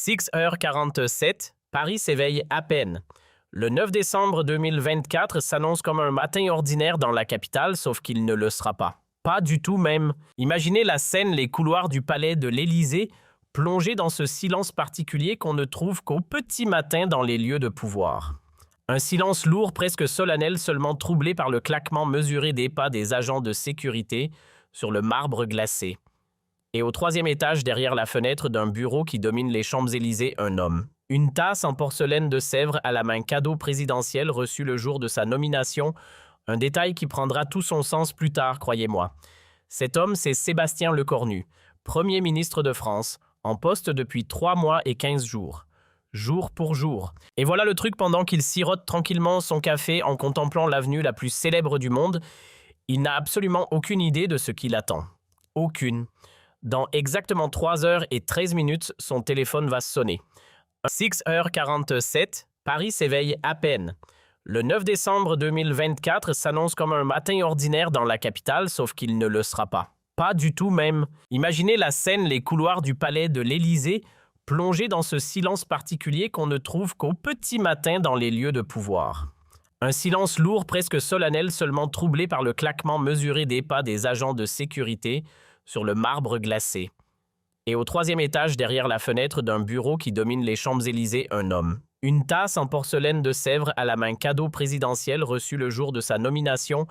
6h47, Paris s'éveille à peine. Le 9 décembre 2024 s'annonce comme un matin ordinaire dans la capitale, sauf qu'il ne le sera pas. Pas du tout même. Imaginez la scène, les couloirs du palais de l'Élysée, plongés dans ce silence particulier qu'on ne trouve qu'au petit matin dans les lieux de pouvoir. Un silence lourd, presque solennel, seulement troublé par le claquement mesuré des pas des agents de sécurité sur le marbre glacé. Et au troisième étage, derrière la fenêtre d'un bureau qui domine les Champs-Élysées, un homme. Une tasse en porcelaine de Sèvres à la main, cadeau présidentiel reçu le jour de sa nomination, un détail qui prendra tout son sens plus tard, croyez-moi. Cet homme, c'est Sébastien Lecornu, Premier ministre de France, en poste depuis 3 mois et 15 jours. Jour pour jour. Et voilà le truc, pendant qu'il sirote tranquillement son café en contemplant l'avenue la plus célèbre du monde, il n'a absolument aucune idée de ce qui l'attend. Aucune. Dans exactement 3h13, son téléphone va sonner. 6h47, Paris s'éveille à peine. Le 9 décembre 2024 s'annonce comme un matin ordinaire dans la capitale, sauf qu'il ne le sera pas. Pas du tout même. Imaginez la scène, les couloirs du palais de l'Élysée, plongés dans ce silence particulier qu'on ne trouve qu'au petit matin dans les lieux de pouvoir. Un silence lourd, presque solennel, seulement troublé par le claquement mesuré des pas des agents de sécurité sur le marbre glacé. Et au troisième étage, derrière la fenêtre d'un bureau qui domine les Champs-Élysées, un homme. Une tasse en porcelaine de Sèvres à la main, cadeau présidentiel reçu le jour de sa nomination,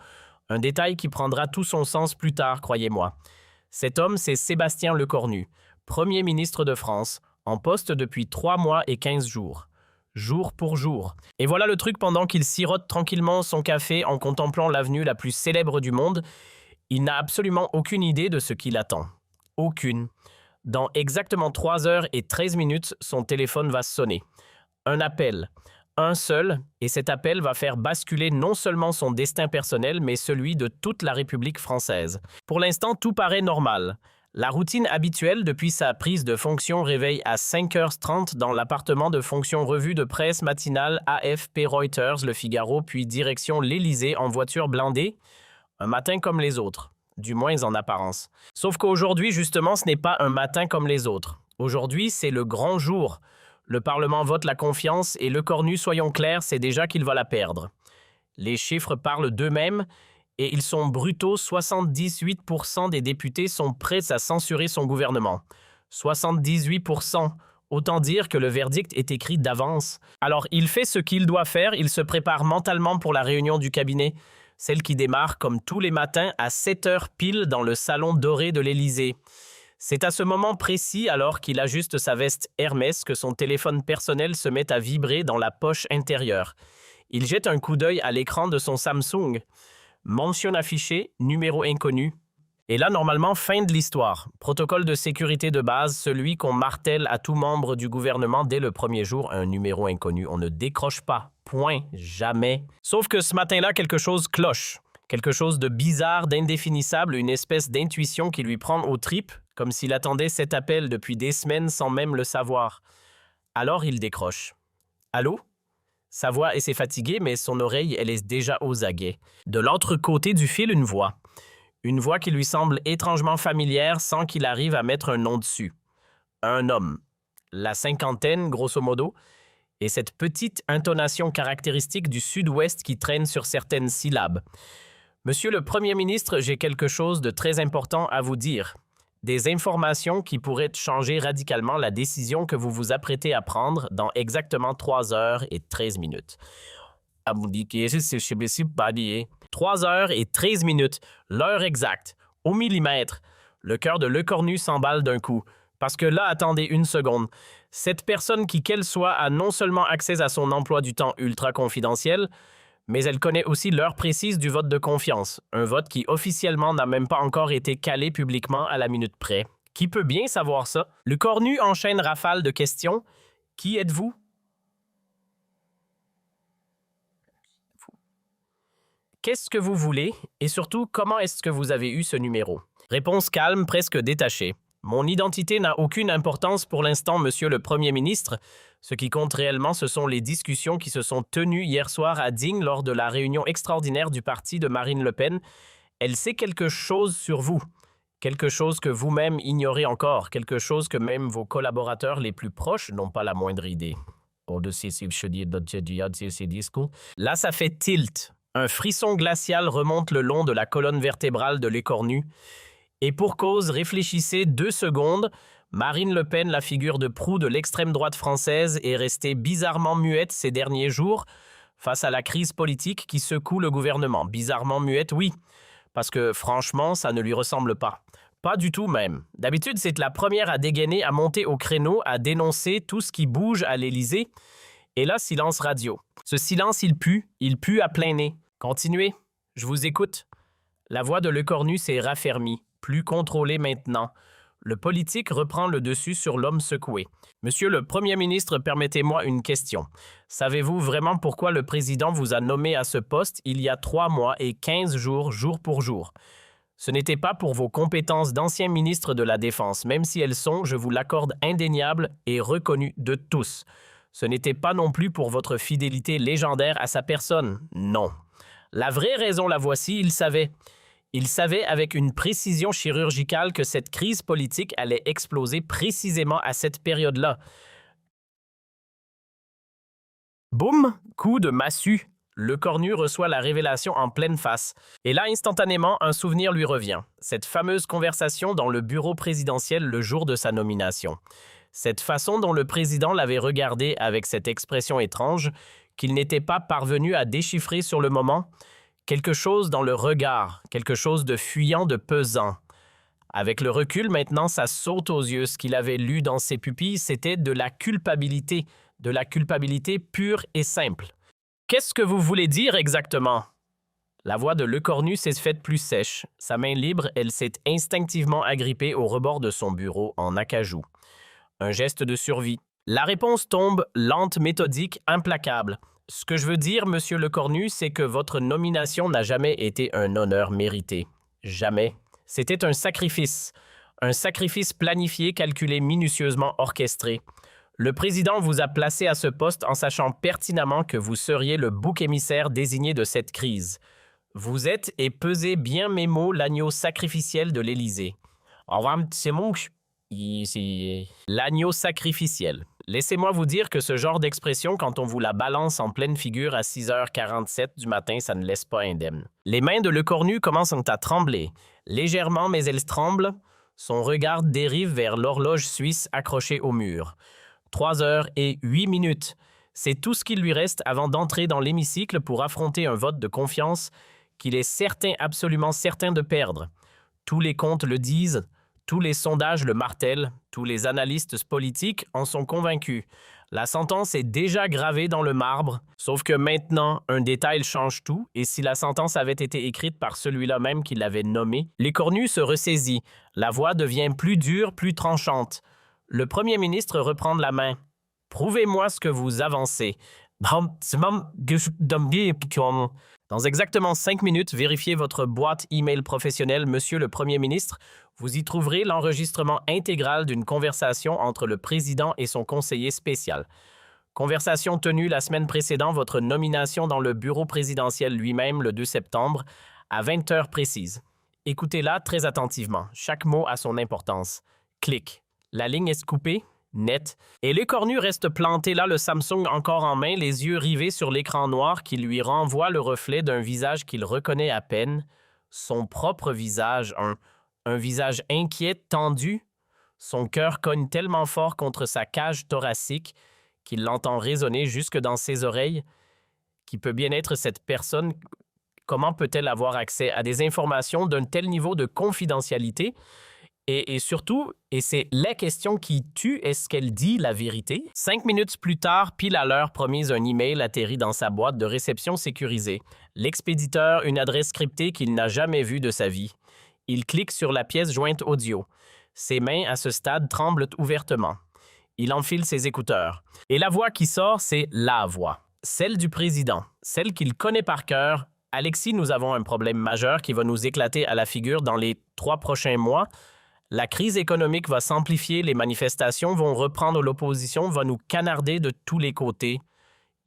un détail qui prendra tout son sens plus tard, croyez-moi. Cet homme, c'est Sébastien Lecornu, Premier ministre de France, en poste depuis 3 mois et 15 jours. Jour pour jour. Et voilà le truc, pendant qu'il sirote tranquillement son café en contemplant l'avenue la plus célèbre du monde, il n'a absolument aucune idée de ce qui l'attend. Aucune. Dans exactement 3h13, son téléphone va sonner. Un appel. Un seul, et cet appel va faire basculer non seulement son destin personnel, mais celui de toute la République française. Pour l'instant, tout paraît normal. La routine habituelle depuis sa prise de fonction réveille à 5h30 dans l'appartement de fonction revue de presse matinale AFP Reuters, Le Figaro, puis direction l'Élysée en voiture blindée. Un matin comme les autres, du moins en apparence. Sauf qu'aujourd'hui, justement, ce n'est pas un matin comme les autres. Aujourd'hui, c'est le grand jour. Le Parlement vote la confiance et Lecornu, soyons clairs, c'est déjà qu'il va la perdre. Les chiffres parlent d'eux-mêmes et ils sont brutaux. 78% des députés sont prêts à censurer son gouvernement. 78%. Autant dire que le verdict est écrit d'avance. Alors, il fait ce qu'il doit faire, il se prépare mentalement pour la réunion du cabinet, celle qui démarre comme tous les matins à 7h pile dans le salon doré de l'Élysée. C'est à ce moment précis, alors qu'il ajuste sa veste Hermès, que son téléphone personnel se met à vibrer dans la poche intérieure. Il jette un coup d'œil à l'écran de son Samsung. Mention affichée, numéro inconnu. Et là, normalement, fin de l'histoire. Protocole de sécurité de base, celui qu'on martèle à tout membre du gouvernement dès le premier jour, un numéro inconnu. On ne décroche pas. Point. Jamais. Sauf que ce matin-là, quelque chose cloche. Quelque chose de bizarre, d'indéfinissable, une espèce d'intuition qui lui prend aux tripes, comme s'il attendait cet appel depuis des semaines sans même le savoir. Alors il décroche. Allô? Sa voix est fatiguée, mais son oreille, elle est déjà aux aguets. De l'autre côté du fil, une voix. Une voix qui lui semble étrangement familière sans qu'il arrive à mettre un nom dessus. Un homme. La cinquantaine, grosso modo, et cette petite intonation caractéristique du sud-ouest qui traîne sur certaines syllabes. Monsieur le Premier ministre, j'ai quelque chose de très important à vous dire. Des informations qui pourraient changer radicalement la décision que vous vous apprêtez à prendre dans exactement 3h13. 3h13, l'heure exacte, au millimètre. Le cœur de Lecornu s'emballe d'un coup. Parce que là, attendez une seconde. Cette personne qui qu'elle soit a non seulement accès à son emploi du temps ultra confidentiel, mais elle connaît aussi l'heure précise du vote de confiance. Un vote qui officiellement n'a même pas encore été calé publiquement à la minute près. Qui peut bien savoir ça? Lecornu enchaîne rafale de questions. Qui êtes-vous? Qu'est-ce que vous voulez? Et surtout, comment est-ce que vous avez eu ce numéro? Réponse calme, presque détachée. Mon identité n'a aucune importance pour l'instant, monsieur le Premier ministre. Ce qui compte réellement, ce sont les discussions qui se sont tenues hier soir à Digne lors de la réunion extraordinaire du parti de Marine Le Pen. Elle sait quelque chose sur vous. Quelque chose que vous-même ignorez encore, quelque chose que même vos collaborateurs les plus proches n'ont pas la moindre idée. Là, ça fait tilt. Un frisson glacial remonte le long de la colonne vertébrale de l'écornu. Et pour cause, réfléchissez 2 secondes. Marine Le Pen, la figure de proue de l'extrême droite française, est restée bizarrement muette ces derniers jours face à la crise politique qui secoue le gouvernement. Bizarrement muette, oui, parce que franchement, ça ne lui ressemble pas. Pas du tout même. D'habitude, c'est la première à dégainer, à monter au créneau, à dénoncer tout ce qui bouge à l'Élysée. Et là, silence radio. Ce silence, il pue à plein nez. Continuez, je vous écoute. La voix de Lecornu s'est raffermie, plus contrôlée maintenant. Le politique reprend le dessus sur l'homme secoué. Monsieur le Premier ministre, permettez-moi une question. Savez-vous vraiment pourquoi le président vous a nommé à ce poste il y a 3 mois et 15 jours, jour pour jour? Ce n'était pas pour vos compétences d'ancien ministre de la Défense, même si elles sont, je vous l'accorde, indéniables et reconnues de tous. Ce n'était pas non plus pour votre fidélité légendaire à sa personne, non. La vraie raison, la voici, il savait. Il savait avec une précision chirurgicale que cette crise politique allait exploser précisément à cette période-là. Boum! Coup de massue. Lecornu reçoit la révélation en pleine face. Et là, instantanément, un souvenir lui revient. Cette fameuse conversation dans le bureau présidentiel le jour de sa nomination. Cette façon dont le président l'avait regardé avec cette expression étrange qu'il n'était pas parvenu à déchiffrer sur le moment. Quelque chose dans le regard, quelque chose de fuyant, de pesant. Avec le recul, maintenant, ça saute aux yeux. Ce qu'il avait lu dans ses pupilles, c'était de la culpabilité pure et simple. Qu'est-ce que vous voulez dire exactement? La voix de Lecornu s'est faite plus sèche. Sa main libre, elle s'est instinctivement agrippée au rebord de son bureau en acajou. Un geste de survie. La réponse tombe, lente, méthodique, implacable. Ce que je veux dire, monsieur Lecornu, c'est que votre nomination n'a jamais été un honneur mérité. Jamais. C'était un sacrifice planifié, calculé, minutieusement orchestré. Le président vous a placé à ce poste en sachant pertinemment que vous seriez le bouc émissaire désigné de cette crise. Vous êtes, et pesez bien mes mots, l'agneau sacrificiel de l'Élysée. Au revoir, c'est mon... L'agneau sacrificiel. Laissez-moi vous dire que ce genre d'expression, quand on vous la balance en pleine figure à 6h47 du matin, ça ne laisse pas indemne. Les mains de Lecornu commencent à trembler. Légèrement, mais elles tremblent. Son regard dérive vers l'horloge suisse accrochée au mur. 3h08. C'est tout ce qu'il lui reste avant d'entrer dans l'hémicycle pour affronter un vote de confiance qu'il est certain, absolument certain de perdre. Tous les comptes le disent. Tous les sondages le martèlent, tous les analystes politiques en sont convaincus. La sentence est déjà gravée dans le marbre, sauf que maintenant, un détail change tout, et si la sentence avait été écrite par celui-là même qui l'avait nommé, Lecornu se ressaisit. La voix devient plus dure, plus tranchante. Le premier ministre reprend la main. « Prouvez-moi ce que vous avancez. » Dans exactement 5 minutes, vérifiez votre boîte e-mail professionnelle, Monsieur le Premier ministre. Vous y trouverez l'enregistrement intégral d'une conversation entre le président et son conseiller spécial. Conversation tenue la semaine précédant votre nomination dans le bureau présidentiel lui-même le 2 septembre, à 20h précises. Écoutez-la très attentivement. Chaque mot a son importance. Clic. La ligne est coupée. Net. Et Lecornu reste planté là, le Samsung encore en main, les yeux rivés sur l'écran noir qui lui renvoie le reflet d'un visage qu'il reconnaît à peine. Son propre visage, un visage inquiet, tendu. Son cœur cogne tellement fort contre sa cage thoracique qu'il l'entend résonner jusque dans ses oreilles. Qui peut bien être cette personne? Comment peut-elle avoir accès à des informations d'un tel niveau de confidentialité? Et surtout, et c'est la question qui tue, est-ce qu'elle dit la vérité? 5 minutes plus tard, pile à l'heure promise, un email atterrit dans sa boîte de réception sécurisée. L'expéditeur, une adresse cryptée qu'il n'a jamais vue de sa vie. Il clique sur la pièce jointe audio. Ses mains, à ce stade, tremblent ouvertement. Il enfile ses écouteurs. Et la voix qui sort, c'est la voix. Celle du président. Celle qu'il connaît par cœur. Alexis, nous avons un problème majeur qui va nous éclater à la figure dans les 3 prochains mois. La crise économique va s'amplifier, les manifestations vont reprendre, l'opposition va nous canarder de tous les côtés.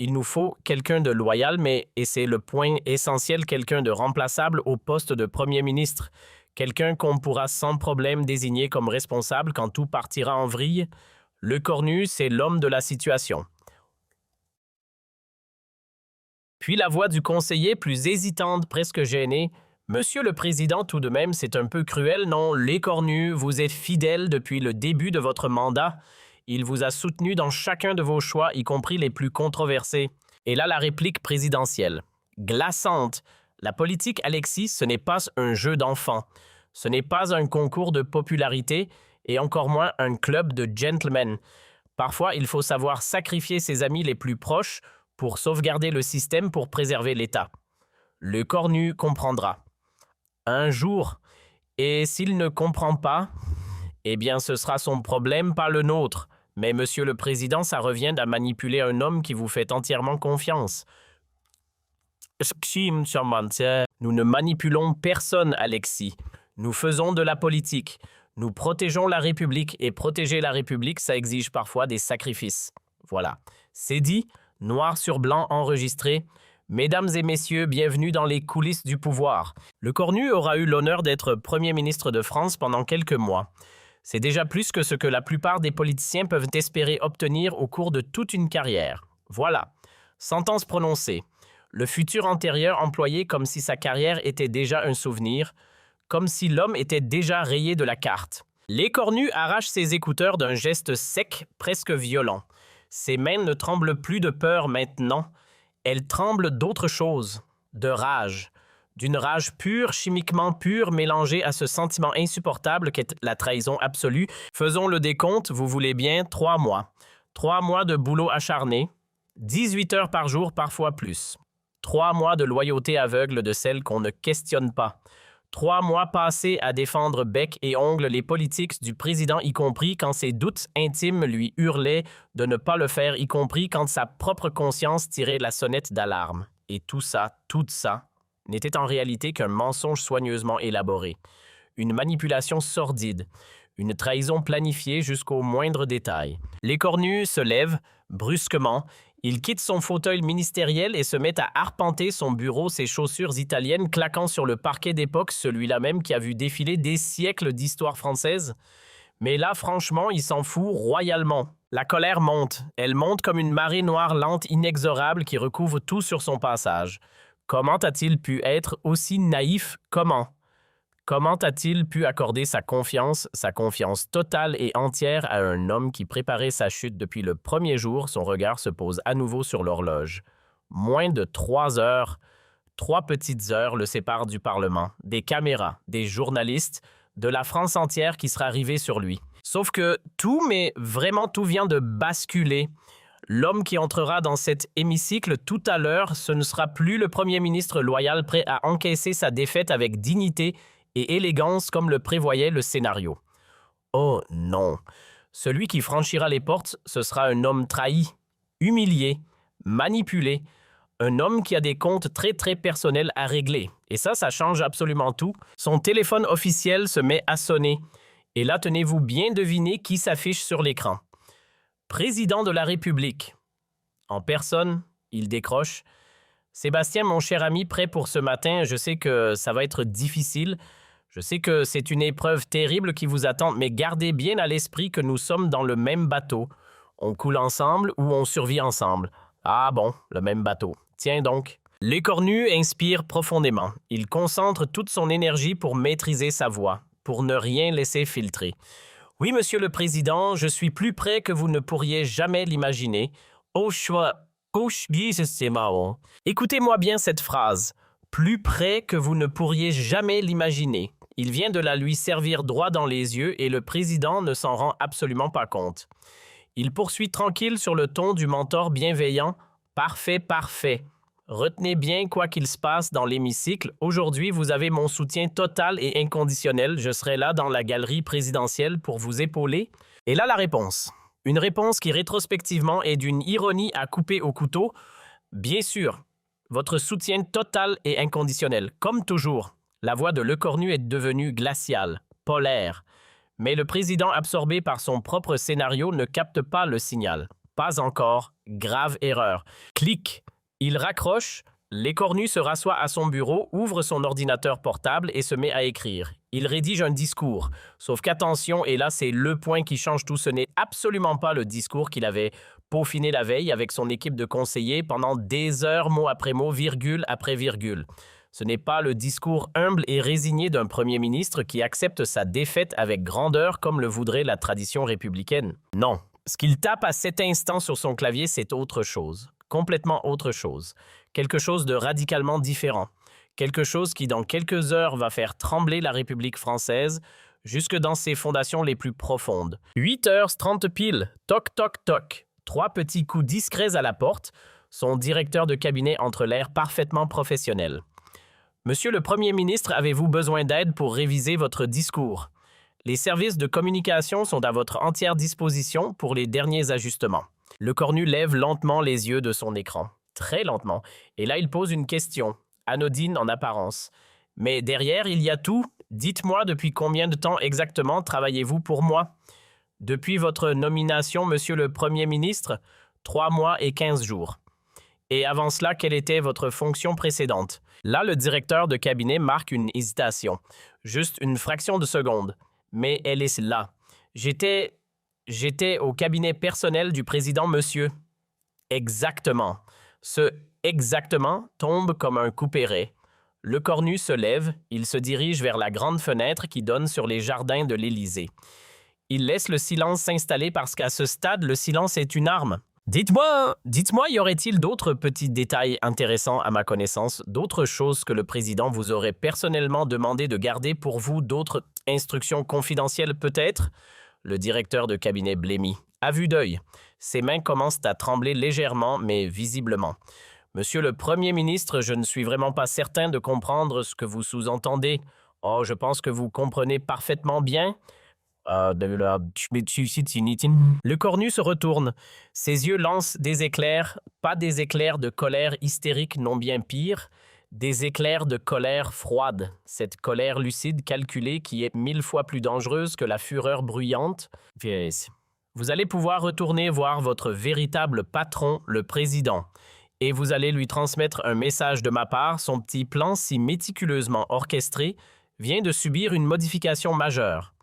Il nous faut quelqu'un de loyal, mais, et c'est le point essentiel, quelqu'un de remplaçable au poste de Premier ministre. Quelqu'un qu'on pourra sans problème désigner comme responsable quand tout partira en vrille? Le cornu, c'est l'homme de la situation. Puis la voix du conseiller, plus hésitante, presque gênée. Monsieur le Président, tout de même, c'est un peu cruel, non? Les cornus, vous êtes fidèle depuis le début de votre mandat. Il vous a soutenu dans chacun de vos choix, y compris les plus controversés. Et là, la réplique présidentielle. Glaçante. La politique, Alexis, ce n'est pas un jeu d'enfants. Ce n'est pas un concours de popularité et encore moins un club de gentlemen. Parfois, il faut savoir sacrifier ses amis les plus proches pour sauvegarder le système pour préserver l'État. Le cornu comprendra. Un jour. Et s'il ne comprend pas, eh bien ce sera son problème, pas le nôtre. Mais Monsieur le Président, ça revient à manipuler un homme qui vous fait entièrement confiance. Nous ne manipulons personne, Alexis. Nous faisons de la politique. Nous protégeons la République et protéger la République, ça exige parfois des sacrifices. Voilà. C'est dit, noir sur blanc enregistré. Mesdames et messieurs, bienvenue dans les coulisses du pouvoir. Le cornu aura eu l'honneur d'être Premier ministre de France pendant quelques mois. C'est déjà plus que ce que la plupart des politiciens peuvent espérer obtenir au cours de toute une carrière. Voilà. Sentence prononcée. Le futur antérieur employé comme si sa carrière était déjà un souvenir, comme si l'homme était déjà rayé de la carte. L'écornu arrache ses écouteurs d'un geste sec, presque violent. Ses mains ne tremblent plus de peur maintenant. Elles tremblent d'autre chose, de rage. D'une rage pure, chimiquement pure, mélangée à ce sentiment insupportable qu'est la trahison absolue. Faisons le décompte, vous voulez bien, 3 mois. 3 mois de boulot acharné, 18 heures par jour, parfois plus. 3 mois de loyauté aveugle de celle qu'on ne questionne pas. 3 mois passés à défendre bec et ongles les politiques du président, y compris quand ses doutes intimes lui hurlaient de ne pas le faire, y compris quand sa propre conscience tirait la sonnette d'alarme. Et tout ça, n'était en réalité qu'un mensonge soigneusement élaboré, une manipulation sordide, une trahison planifiée jusqu'au moindre détail. L'écornu se lève, brusquement, il quitte son fauteuil ministériel et se met à arpenter son bureau, ses chaussures italiennes claquant sur le parquet d'époque, celui-là même qui a vu défiler des siècles d'histoire française. Mais là, franchement, il s'en fout royalement. La colère monte. Elle monte comme une marée noire lente, inexorable qui recouvre tout sur son passage. Comment a-t-il pu être aussi naïf? Comment a-t-il pu accorder sa confiance totale et entière à un homme qui préparait sa chute depuis le premier jour? Son regard se pose à nouveau sur l'horloge. Moins de 3 heures, 3 petites heures le séparent du Parlement, des caméras, des journalistes, de la France entière qui sera rivée sur lui. Sauf que tout, mais vraiment tout vient de basculer. L'homme qui entrera dans cet hémicycle tout à l'heure, ce ne sera plus le Premier ministre loyal prêt à encaisser sa défaite avec dignité et élégance comme le prévoyait le scénario. Oh non! Celui qui franchira les portes, ce sera un homme trahi, humilié, manipulé, un homme qui a des comptes très très personnels à régler. Et ça change absolument tout. Son téléphone officiel se met à sonner. Et là, tenez-vous bien deviner qui s'affiche sur l'écran. Président de la République. En personne, il décroche. Sébastien, mon cher ami, prêt pour ce matin, je sais que ça va être difficile. Je sais que c'est une épreuve terrible qui vous attend, mais gardez bien à l'esprit que nous sommes dans le même bateau. On coule ensemble ou on survit ensemble. Ah bon, le même bateau. Tiens donc. L'écornu inspire profondément. Il concentre toute son énergie pour maîtriser sa voix, pour ne rien laisser filtrer. Oui, Monsieur le Président, je suis plus près que vous ne pourriez jamais l'imaginer. Écoutez-moi bien cette phrase. Plus près que vous ne pourriez jamais l'imaginer. Il vient de la lui servir droit dans les yeux et le président ne s'en rend absolument pas compte. Il poursuit tranquille sur le ton du mentor bienveillant. Parfait, parfait. Retenez bien quoi qu'il se passe dans l'hémicycle. Aujourd'hui, vous avez mon soutien total et inconditionnel. Je serai là dans la galerie présidentielle pour vous épauler. Et là, la réponse. Une réponse qui, rétrospectivement, est d'une ironie à couper au couteau. Bien sûr, votre soutien total et inconditionnel. Comme toujours, la voix de Lecornu est devenue glaciale, polaire. Mais le président, absorbé par son propre scénario, ne capte pas le signal. Pas encore. Grave erreur. Clic. Il raccroche, L'écornu se rassoit à son bureau, ouvre son ordinateur portable et se met à écrire. Il rédige un discours. Sauf qu'attention, et là c'est le point qui change tout, ce n'est absolument pas le discours qu'il avait peaufiné la veille avec son équipe de conseillers pendant des heures, mot après mot, virgule après virgule. Ce n'est pas le discours humble et résigné d'un premier ministre qui accepte sa défaite avec grandeur comme le voudrait la tradition républicaine. Non, ce qu'il tape à cet instant sur son clavier, c'est autre chose. Complètement autre chose. Quelque chose de radicalement différent. Quelque chose qui, dans quelques heures, va faire trembler la République française jusque dans ses fondations les plus profondes. 8h30 pile, toc, toc, toc. 3 petits coups discrets à la porte. Son directeur de cabinet entre l'air parfaitement professionnel. Monsieur le Premier ministre, avez-vous besoin d'aide pour réviser votre discours? Les services de communication sont à votre entière disposition pour les derniers ajustements. Lecornu lève lentement les yeux de son écran. Très lentement. Et là, il pose une question, anodine en apparence. Mais derrière, il y a tout. Dites-moi, depuis combien de temps exactement travaillez-vous pour moi? Depuis votre nomination, monsieur le Premier ministre, 3 mois et 15 jours. Et avant cela, quelle était votre fonction précédente? Là, le directeur de cabinet marque une hésitation. Juste une fraction de seconde. Mais elle est là. J'étais au cabinet personnel du président, monsieur. Exactement. Ce « exactement » tombe comme un couperet. Lecornu se lève, il se dirige vers la grande fenêtre qui donne sur les jardins de l'Élysée. Il laisse le silence s'installer parce qu'à ce stade, le silence est une arme. Dites-moi, y aurait-il d'autres petits détails intéressants à ma connaissance, d'autres choses que le président vous aurait personnellement demandé de garder pour vous, d'autres instructions confidentielles peut-être? Le directeur de cabinet blêmit. À vue d'œil, ses mains commencent à trembler légèrement, mais visiblement. Monsieur le Premier ministre, je ne suis vraiment pas certain de comprendre ce que vous sous-entendez. Oh, je pense que vous comprenez parfaitement bien. Lecornu se retourne. Ses yeux lancent des éclairs, pas des éclairs de colère hystérique, non bien pire, des éclairs de colère froide, cette colère lucide calculée qui est 1000 fois plus dangereuse que la fureur bruyante. Vous allez pouvoir retourner voir votre véritable patron, le président, et vous allez lui transmettre un message de ma part. Son petit plan si méticuleusement orchestré vient de subir une modification majeure.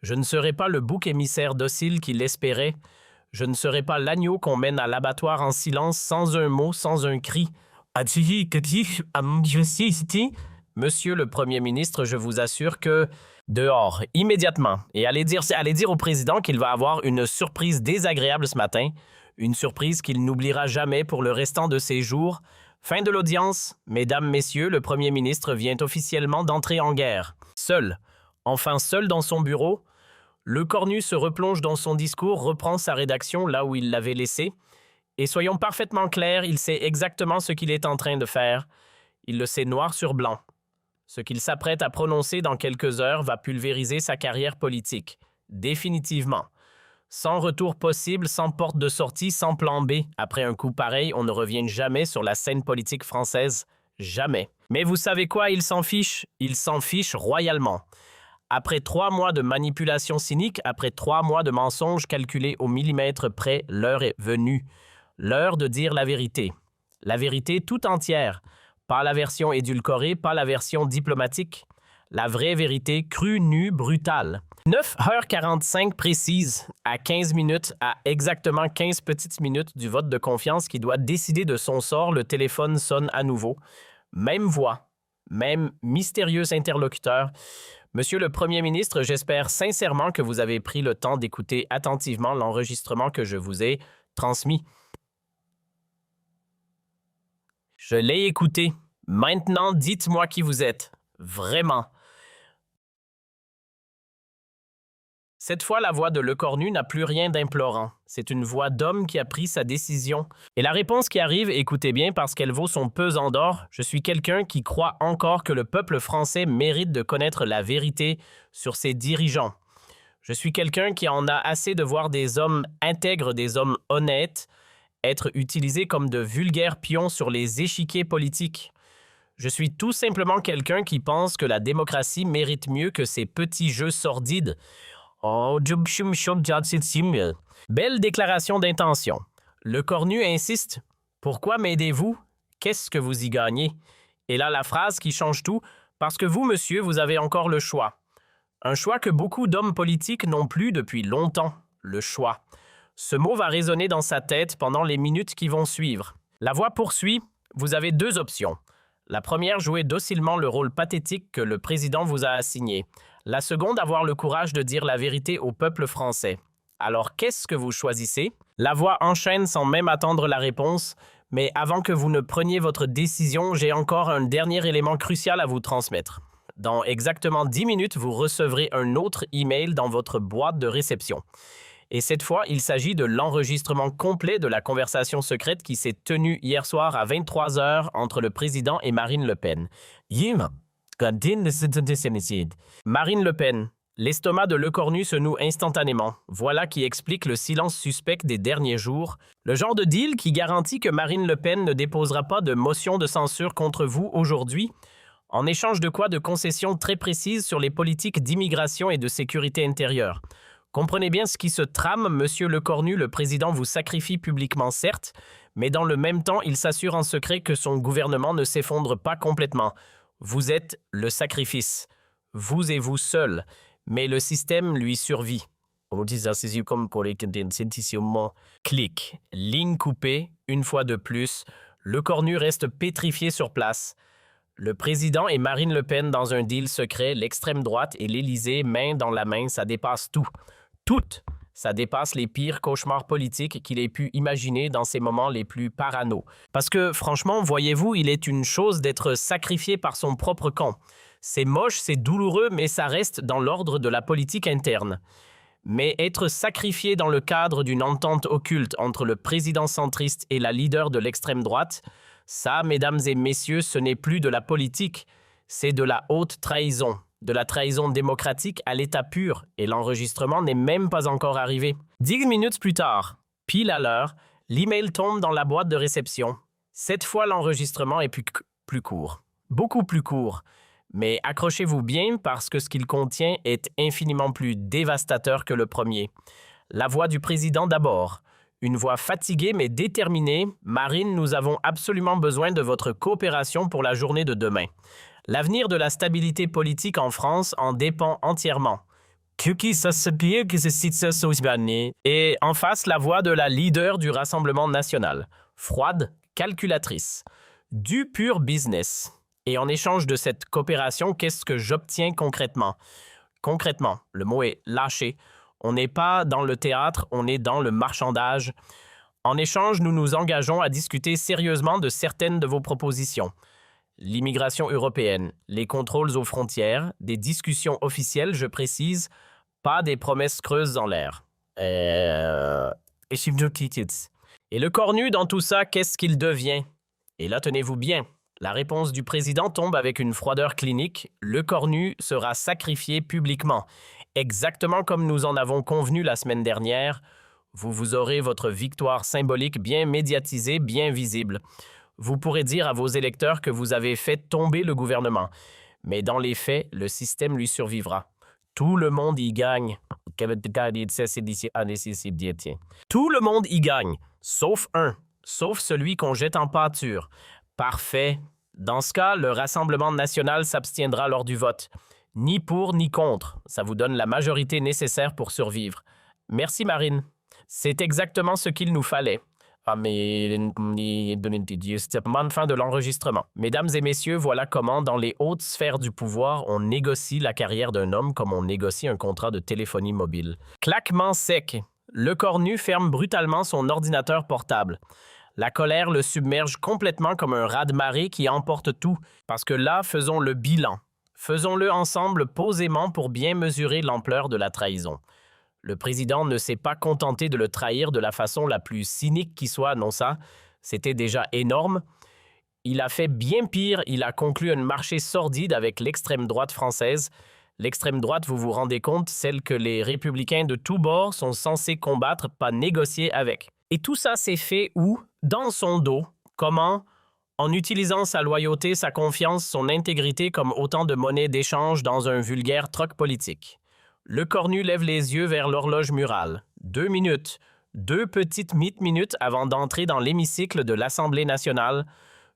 Je ne serai pas le bouc émissaire docile qu'il espérait. Je ne serai pas l'agneau qu'on mène à l'abattoir en silence, sans un mot, sans un cri. Monsieur le Premier ministre, je vous assure que... Dehors, immédiatement. Et allez dire au président qu'il va avoir une surprise désagréable ce matin. Une surprise qu'il n'oubliera jamais pour le restant de ses jours. Fin de l'audience. Mesdames, messieurs, le Premier ministre vient officiellement d'entrer en guerre. Seul. Enfin seul dans son bureau. Lecornu se replonge dans son discours, reprend sa rédaction là où il l'avait laissée. Et soyons parfaitement clairs, il sait exactement ce qu'il est en train de faire. Il le sait noir sur blanc. Ce qu'il s'apprête à prononcer dans quelques heures va pulvériser sa carrière politique. Définitivement. Sans retour possible, sans porte de sortie, sans plan B. Après un coup pareil, on ne revient jamais sur la scène politique française. Jamais. Mais vous savez quoi, il s'en fiche. Il s'en fiche royalement. Après 3 mois de manipulation cynique, après 3 mois de mensonges calculés au millimètre près, l'heure est venue. L'heure de dire la vérité. La vérité tout entière. Pas la version édulcorée, pas la version diplomatique. La vraie vérité crue, nue, brutale. 9h45 précise, à 15 minutes, à exactement 15 petites minutes du vote de confiance qui doit décider de son sort, le téléphone sonne à nouveau. Même voix, même mystérieux interlocuteur. Monsieur le Premier ministre, j'espère sincèrement que vous avez pris le temps d'écouter attentivement l'enregistrement que je vous ai transmis. Je l'ai écouté. Maintenant, dites-moi qui vous êtes. Vraiment. Cette fois, la voix de Lecornu n'a plus rien d'implorant. C'est une voix d'homme qui a pris sa décision. Et la réponse qui arrive, écoutez bien, parce qu'elle vaut son pesant d'or, je suis quelqu'un qui croit encore que le peuple français mérite de connaître la vérité sur ses dirigeants. Je suis quelqu'un qui en a assez de voir des hommes intègres, des hommes honnêtes, être utilisés comme de vulgaires pions sur les échiquiers politiques. Je suis tout simplement quelqu'un qui pense que la démocratie mérite mieux que ces petits jeux sordides. Oh, belle déclaration d'intention. Lecornu insiste. Pourquoi m'aidez-vous? qu'est-ce que vous y gagnez? Et là, la phrase qui change tout, parce que vous, monsieur, vous avez encore le choix. Un choix que beaucoup d'hommes politiques n'ont plus depuis longtemps, le choix. Ce mot va résonner dans sa tête pendant les minutes qui vont suivre. La voix poursuit, vous avez deux options. La première, jouer docilement le rôle pathétique que le président vous a assigné. La seconde, avoir le courage de dire la vérité au peuple français. Alors, qu'est-ce que vous choisissez? La voix enchaîne sans même attendre la réponse, mais avant que vous ne preniez votre décision, j'ai encore un dernier élément crucial à vous transmettre. Dans exactement 10 minutes, vous recevrez un autre email dans votre boîte de réception. Et cette fois, il s'agit de l'enregistrement complet de la conversation secrète qui s'est tenue hier soir à 23 heures entre le président et Marine Le Pen. Marine Le Pen, l'estomac de Lecornu se noue instantanément. Voilà qui explique le silence suspect des derniers jours. Le genre de deal qui garantit que Marine Le Pen ne déposera pas de motion de censure contre vous aujourd'hui, en échange de quoi de concessions très précises sur les politiques d'immigration et de sécurité intérieure. Comprenez bien ce qui se trame, monsieur Lecornu, le président vous sacrifie publiquement certes, mais dans le même temps, il s'assure en secret que son gouvernement ne s'effondre pas complètement. Vous êtes le sacrifice, vous et vous seul, mais le système lui survit. Clic, ligne coupée, une fois de plus, Lecornu reste pétrifié sur place. Le président et Marine Le Pen dans un deal secret, l'extrême droite et l'Élysée, main dans la main, ça dépasse tout. Tout! Ça dépasse les pires cauchemars politiques qu'il ait pu imaginer dans ces moments les plus parano. Parce que, franchement, voyez-vous, il est une chose d'être sacrifié par son propre camp. C'est moche, c'est douloureux, mais ça reste dans l'ordre de la politique interne. Mais être sacrifié dans le cadre d'une entente occulte entre le président centriste et la leader de l'extrême droite, ça, mesdames et messieurs, ce n'est plus de la politique, c'est de la haute trahison. De la trahison démocratique à l'état pur, et l'enregistrement n'est même pas encore arrivé. 10 minutes plus tard, pile à l'heure, l'email tombe dans la boîte de réception. Cette fois, l'enregistrement est plus court. Beaucoup plus court. Mais accrochez-vous bien parce que ce qu'il contient est infiniment plus dévastateur que le premier. La voix du président d'abord. Une voix fatiguée mais déterminée. Marine, nous avons absolument besoin de votre coopération pour la journée de demain. L'avenir de la stabilité politique en France en dépend entièrement. Et en face, la voix de la leader du Rassemblement national. Froide, calculatrice. Du pur business. Et en échange de cette coopération, qu'est-ce que j'obtiens concrètement? Concrètement, le mot est lâché. On n'est pas dans le théâtre, on est dans le marchandage. En échange, nous nous engageons à discuter sérieusement de certaines de vos propositions. L'immigration européenne, les contrôles aux frontières, des discussions officielles, je précise, pas des promesses creuses en l'air. Et le cornu dans tout ça, qu'est-ce qu'il devient? Et là, tenez-vous bien, la réponse du président tombe avec une froideur clinique. Le cornu sera sacrifié publiquement. Exactement comme nous en avons convenu la semaine dernière, vous aurez votre victoire symbolique bien médiatisée, bien visible. Vous pourrez dire à vos électeurs que vous avez fait tomber le gouvernement. Mais dans les faits, le système lui survivra. Tout le monde y gagne. Tout le monde y gagne, sauf un, sauf celui qu'on jette en pâture. Parfait. Dans ce cas, le Rassemblement national s'abstiendra lors du vote. Ni pour ni contre. Ça vous donne la majorité nécessaire pour survivre. Merci Marine. C'est exactement ce qu'il nous fallait. Fin de l'enregistrement. Mesdames et messieurs, voilà comment, dans les hautes sphères du pouvoir, on négocie la carrière d'un homme comme on négocie un contrat de téléphonie mobile. Claquement sec. Lecornu ferme brutalement son ordinateur portable. La colère le submerge complètement comme un raz-de-marée qui emporte tout. Parce que là, faisons le bilan. Faisons-le ensemble posément pour bien mesurer l'ampleur de la trahison. Le président ne s'est pas contenté de le trahir de la façon la plus cynique qui soit, non ça, c'était déjà énorme. Il a fait bien pire, il a conclu un marché sordide avec l'extrême droite française. L'extrême droite, vous vous rendez compte, celle que les républicains de tous bords sont censés combattre, pas négocier avec. Et tout ça s'est fait où? Dans son dos. Comment? En utilisant sa loyauté, sa confiance, son intégrité comme autant de monnaie d'échange dans un vulgaire troc politique. Lecornu lève les yeux vers l'horloge murale. 2 minutes. 2 petites minutes avant d'entrer dans l'hémicycle de l'Assemblée nationale.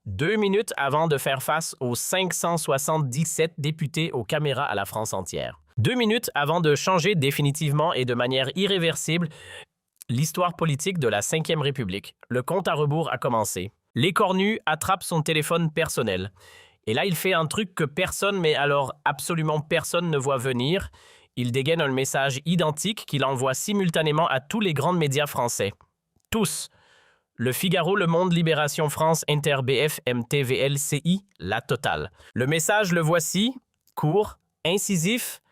2 minutes avant de faire face aux 577 députés aux caméras à la France entière. 2 minutes avant de changer définitivement et de manière irréversible l'histoire politique de la Ve République. Le compte à rebours a commencé. L'écornu attrape son téléphone personnel. Et là, il fait un truc que personne, mais alors absolument personne ne voit venir. Il dégaine un message identique qu'il envoie simultanément à tous les grands médias français. Tous. Le Figaro, Le Monde, Libération France, Inter, BF, MTVL, CI, la totale. Le message, le voici, court, incisif,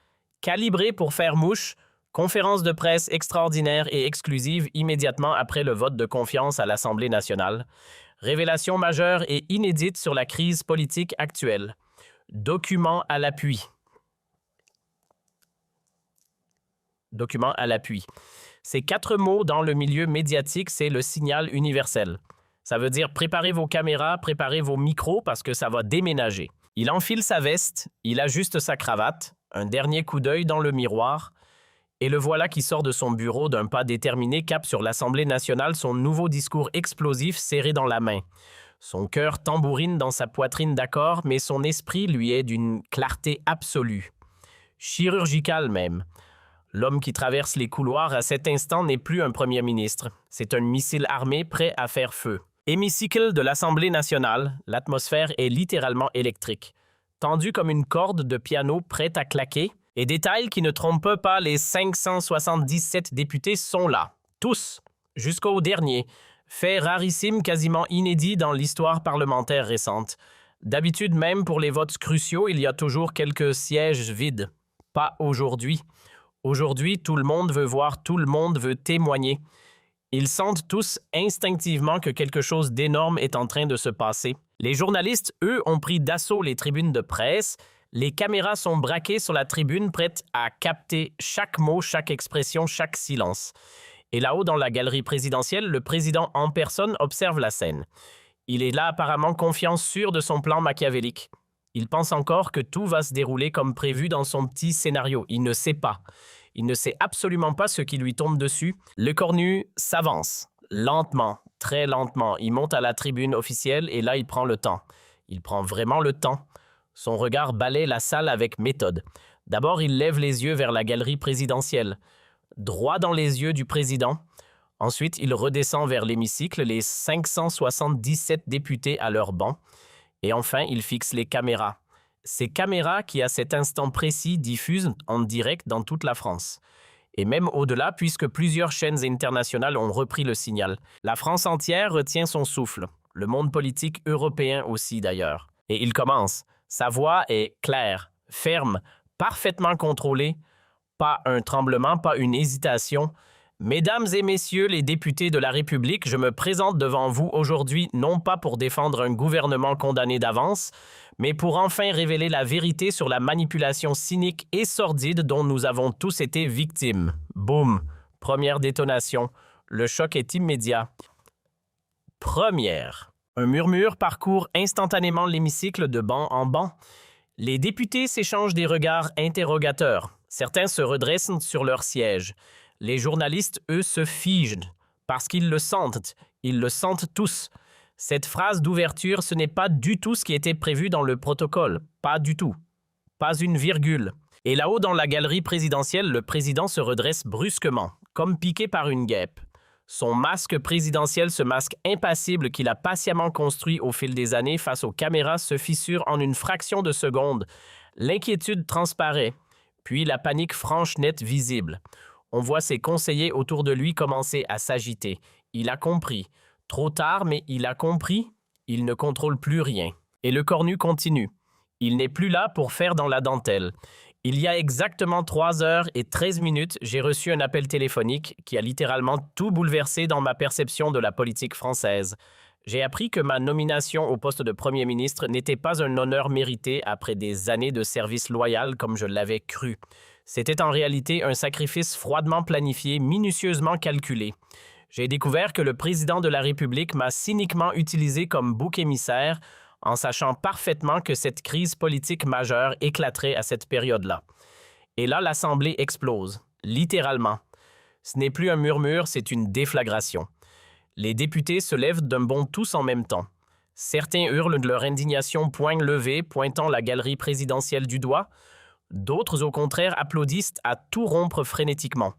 calibré pour faire mouche, conférence de presse extraordinaire et exclusive immédiatement après le vote de confiance à l'Assemblée nationale. Révélation majeure et inédite sur la crise politique actuelle. Document à l'appui. Document à l'appui. Ces 4 mots dans le milieu médiatique, c'est le signal universel. Ça veut dire préparez vos caméras, préparez vos micros parce que ça va déménager. Il enfile sa veste, il ajuste sa cravate, un dernier coup d'œil dans le miroir, et le voilà qui sort de son bureau d'un pas déterminé, cap sur l'Assemblée nationale, son nouveau discours explosif serré dans la main. Son cœur tambourine dans sa poitrine d'accord, mais son esprit lui est d'une clarté absolue. Chirurgicale même. L'homme qui traverse les couloirs à cet instant n'est plus un premier ministre. C'est un missile armé prêt à faire feu. Hémicycle de l'Assemblée nationale, l'atmosphère est littéralement électrique. Tendue comme une corde de piano prête à claquer, et détail qui ne trompe pas, les 577 députés sont là. Tous, jusqu'au dernier. Fait rarissime, quasiment inédit dans l'histoire parlementaire récente. D'habitude, même pour les votes cruciaux, il y a toujours quelques sièges vides. Pas aujourd'hui. Aujourd'hui, tout le monde veut voir, tout le monde veut témoigner. Ils sentent tous instinctivement que quelque chose d'énorme est en train de se passer. Les journalistes, eux, ont pris d'assaut les tribunes de presse. Les caméras sont braquées sur la tribune, prêtes à capter chaque mot, chaque expression, chaque silence. Et là-haut, dans la galerie présidentielle, le président en personne observe la scène. Il est là apparemment confiant, sûr de son plan machiavélique. Il pense encore que tout va se dérouler comme prévu dans son petit scénario. Il ne sait pas. Il ne sait absolument pas ce qui lui tombe dessus. L'écornu s'avance, lentement, très lentement. Il monte à la tribune officielle et là, il prend le temps. Il prend vraiment le temps. Son regard balaie la salle avec méthode. D'abord, il lève les yeux vers la galerie présidentielle, droit dans les yeux du président. Ensuite, il redescend vers l'hémicycle, les 577 députés à leur banc. Et enfin, il fixe les caméras. Ces caméras qui, à cet instant précis, diffusent en direct dans toute la France. Et même au-delà, puisque plusieurs chaînes internationales ont repris le signal. La France entière retient son souffle. Le monde politique européen aussi, d'ailleurs. Et il commence. Sa voix est claire, ferme, parfaitement contrôlée. Pas un tremblement, pas une hésitation. Mesdames et messieurs les députés de la République, je me présente devant vous aujourd'hui non pas pour défendre un gouvernement condamné d'avance, mais pour enfin révéler la vérité sur la manipulation cynique et sordide dont nous avons tous été victimes. Boum! Première détonation. Le choc est immédiat. Première. Un murmure parcourt instantanément l'hémicycle de banc en banc. Les députés s'échangent des regards interrogateurs. Certains se redressent sur leur siège. Les journalistes, eux, se figent parce qu'ils le sentent. Ils le sentent tous. Cette phrase d'ouverture, ce n'est pas du tout ce qui était prévu dans le protocole. Pas du tout. Pas une virgule. Et là-haut, dans la galerie présidentielle, le président se redresse brusquement, comme piqué par une guêpe. Son masque présidentiel, ce masque impassible qu'il a patiemment construit au fil des années face aux caméras, se fissure en une fraction de seconde. L'inquiétude transparaît, puis la panique franche nette visible. On voit ses conseillers autour de lui commencer à s'agiter. Il a compris. Trop tard, mais il a compris. Il ne contrôle plus rien. Et le cornu continue. Il n'est plus là pour faire dans la dentelle. Il y a exactement 3 heures et 13 minutes, j'ai reçu un appel téléphonique qui a littéralement tout bouleversé dans ma perception de la politique française. J'ai appris que ma nomination au poste de Premier ministre n'était pas un honneur mérité après des années de service loyal comme je l'avais cru. C'était en réalité un sacrifice froidement planifié, minutieusement calculé. J'ai découvert que le président de la République m'a cyniquement utilisé comme bouc émissaire en sachant parfaitement que cette crise politique majeure éclaterait à cette période-là. Et là, l'Assemblée explose, littéralement. Ce n'est plus un murmure, c'est une déflagration. Les députés se lèvent d'un bond tous en même temps. Certains hurlent de leur indignation poing levé, pointant la galerie présidentielle du doigt. D'autres, au contraire, applaudissent à tout rompre frénétiquement.